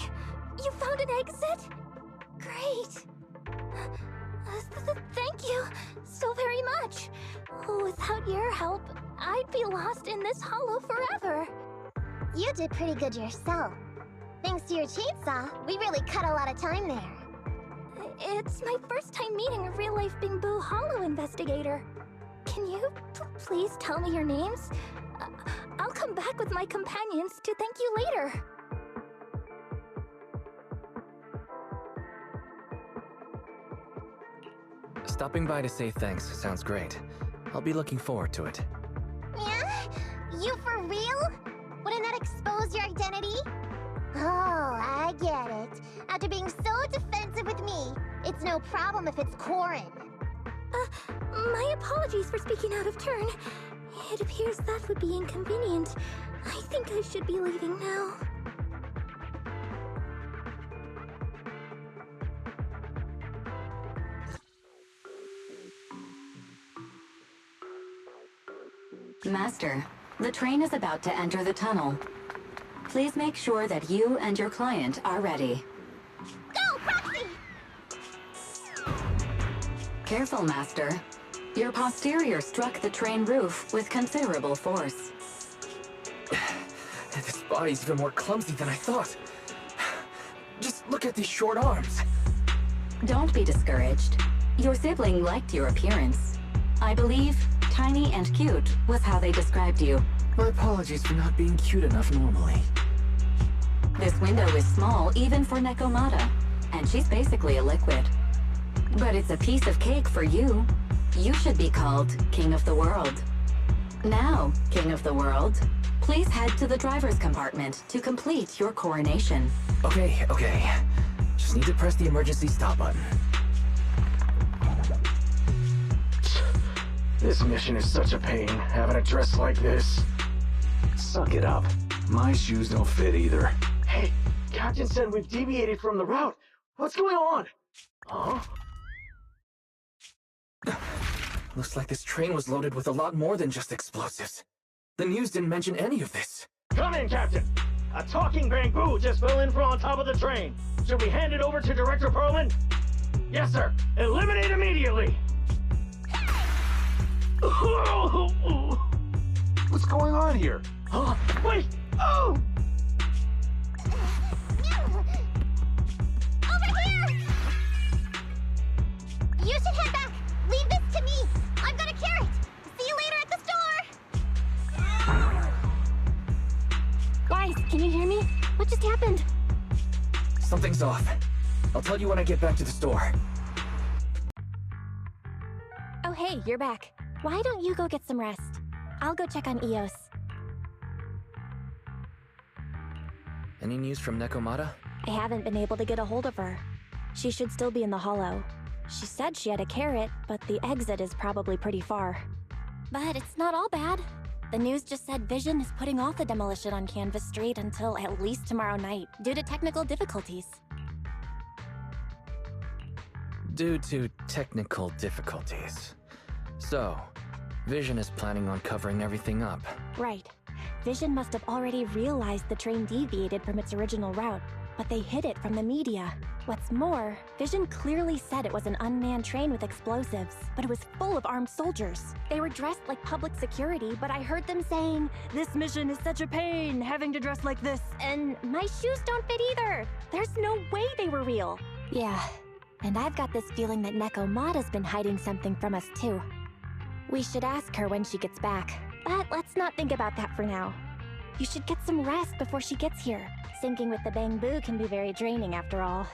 You found an exit? Great. Thank you so very much. Without your help, I'd be lost in this hollow forever. You did pretty good yourself. Thanks to your chainsaw, we really cut a lot of time there. It's my first time meeting a real-life Bing-Boo Hollow investigator. Can you please tell me your names? I'll come back with my companions to thank you later. Stopping by to say thanks sounds great. I'll be looking forward to it. Yeah? You for real? Wouldn't that expose your identity? Oh, I get it. After being so defensive with me, it's no problem if it's Corin. My apologies for speaking out of turn. It appears that would be inconvenient. I think I should be leaving now. Master, the train is about to enter the tunnel. Please make sure that you and your client are ready. Go, Proxy! Careful, Master. Your posterior struck the train roof with considerable force. This body's even more clumsy than I thought. Just look at these short arms. Don't be discouraged. Your sibling liked your appearance. I believe tiny and cute was how they described you. My apologies for not being cute enough normally. This window is small even for Nekomata, and she's basically a liquid. But it's a piece of cake for you. You should be called King of the World. Now, King of the World, please head to the driver's compartment to complete your coronation. Okay. Just need to press the emergency stop button. This mission is such a pain, having a dress like this. Suck it up. My shoes don't fit either. Hey, Captain said we've deviated from the route. What's going on? Huh? Looks like this train was loaded with a lot more than just explosives. The news didn't mention any of this. Come in, Captain! A talking Bang-Boo just fell in from on top of the train. Should we hand it over to Director Perlman? Yes, sir. Eliminate immediately! What's going on here? Huh? Wait! Oh! Over here! You should head back. Leave this to me. I've got a carrot. See you later at the store. Guys, can you hear me? What just happened? Something's off. I'll tell you when I get back to the store. Oh hey, you're back. Why don't you go get some rest? I'll go check on Eos. Any news from Nekomata? I haven't been able to get a hold of her. She should still be in the hollow. She said she had a carrot, but the exit is probably pretty far. But it's not all bad. The news just said Vision is putting off the demolition on Canvas Street until at least tomorrow night, due to technical difficulties. Due to technical difficulties. So, Vision is planning on covering everything up. Right. Vision must have already realized the train deviated from its original route, but they hid it from the media. What's more, Vision clearly said it was an unmanned train with explosives, but it was full of armed soldiers. They were dressed like public security, but I heard them saying, "This mission is such a pain, having to dress like this," and my shoes don't fit either. There's no way they were real. Yeah, and I've got this feeling that Nekomata's been hiding something from us too. We should ask her when she gets back, but let's not think about that for now. You should get some rest before she gets here. Syncing with the Bang-Boo can be very draining after all.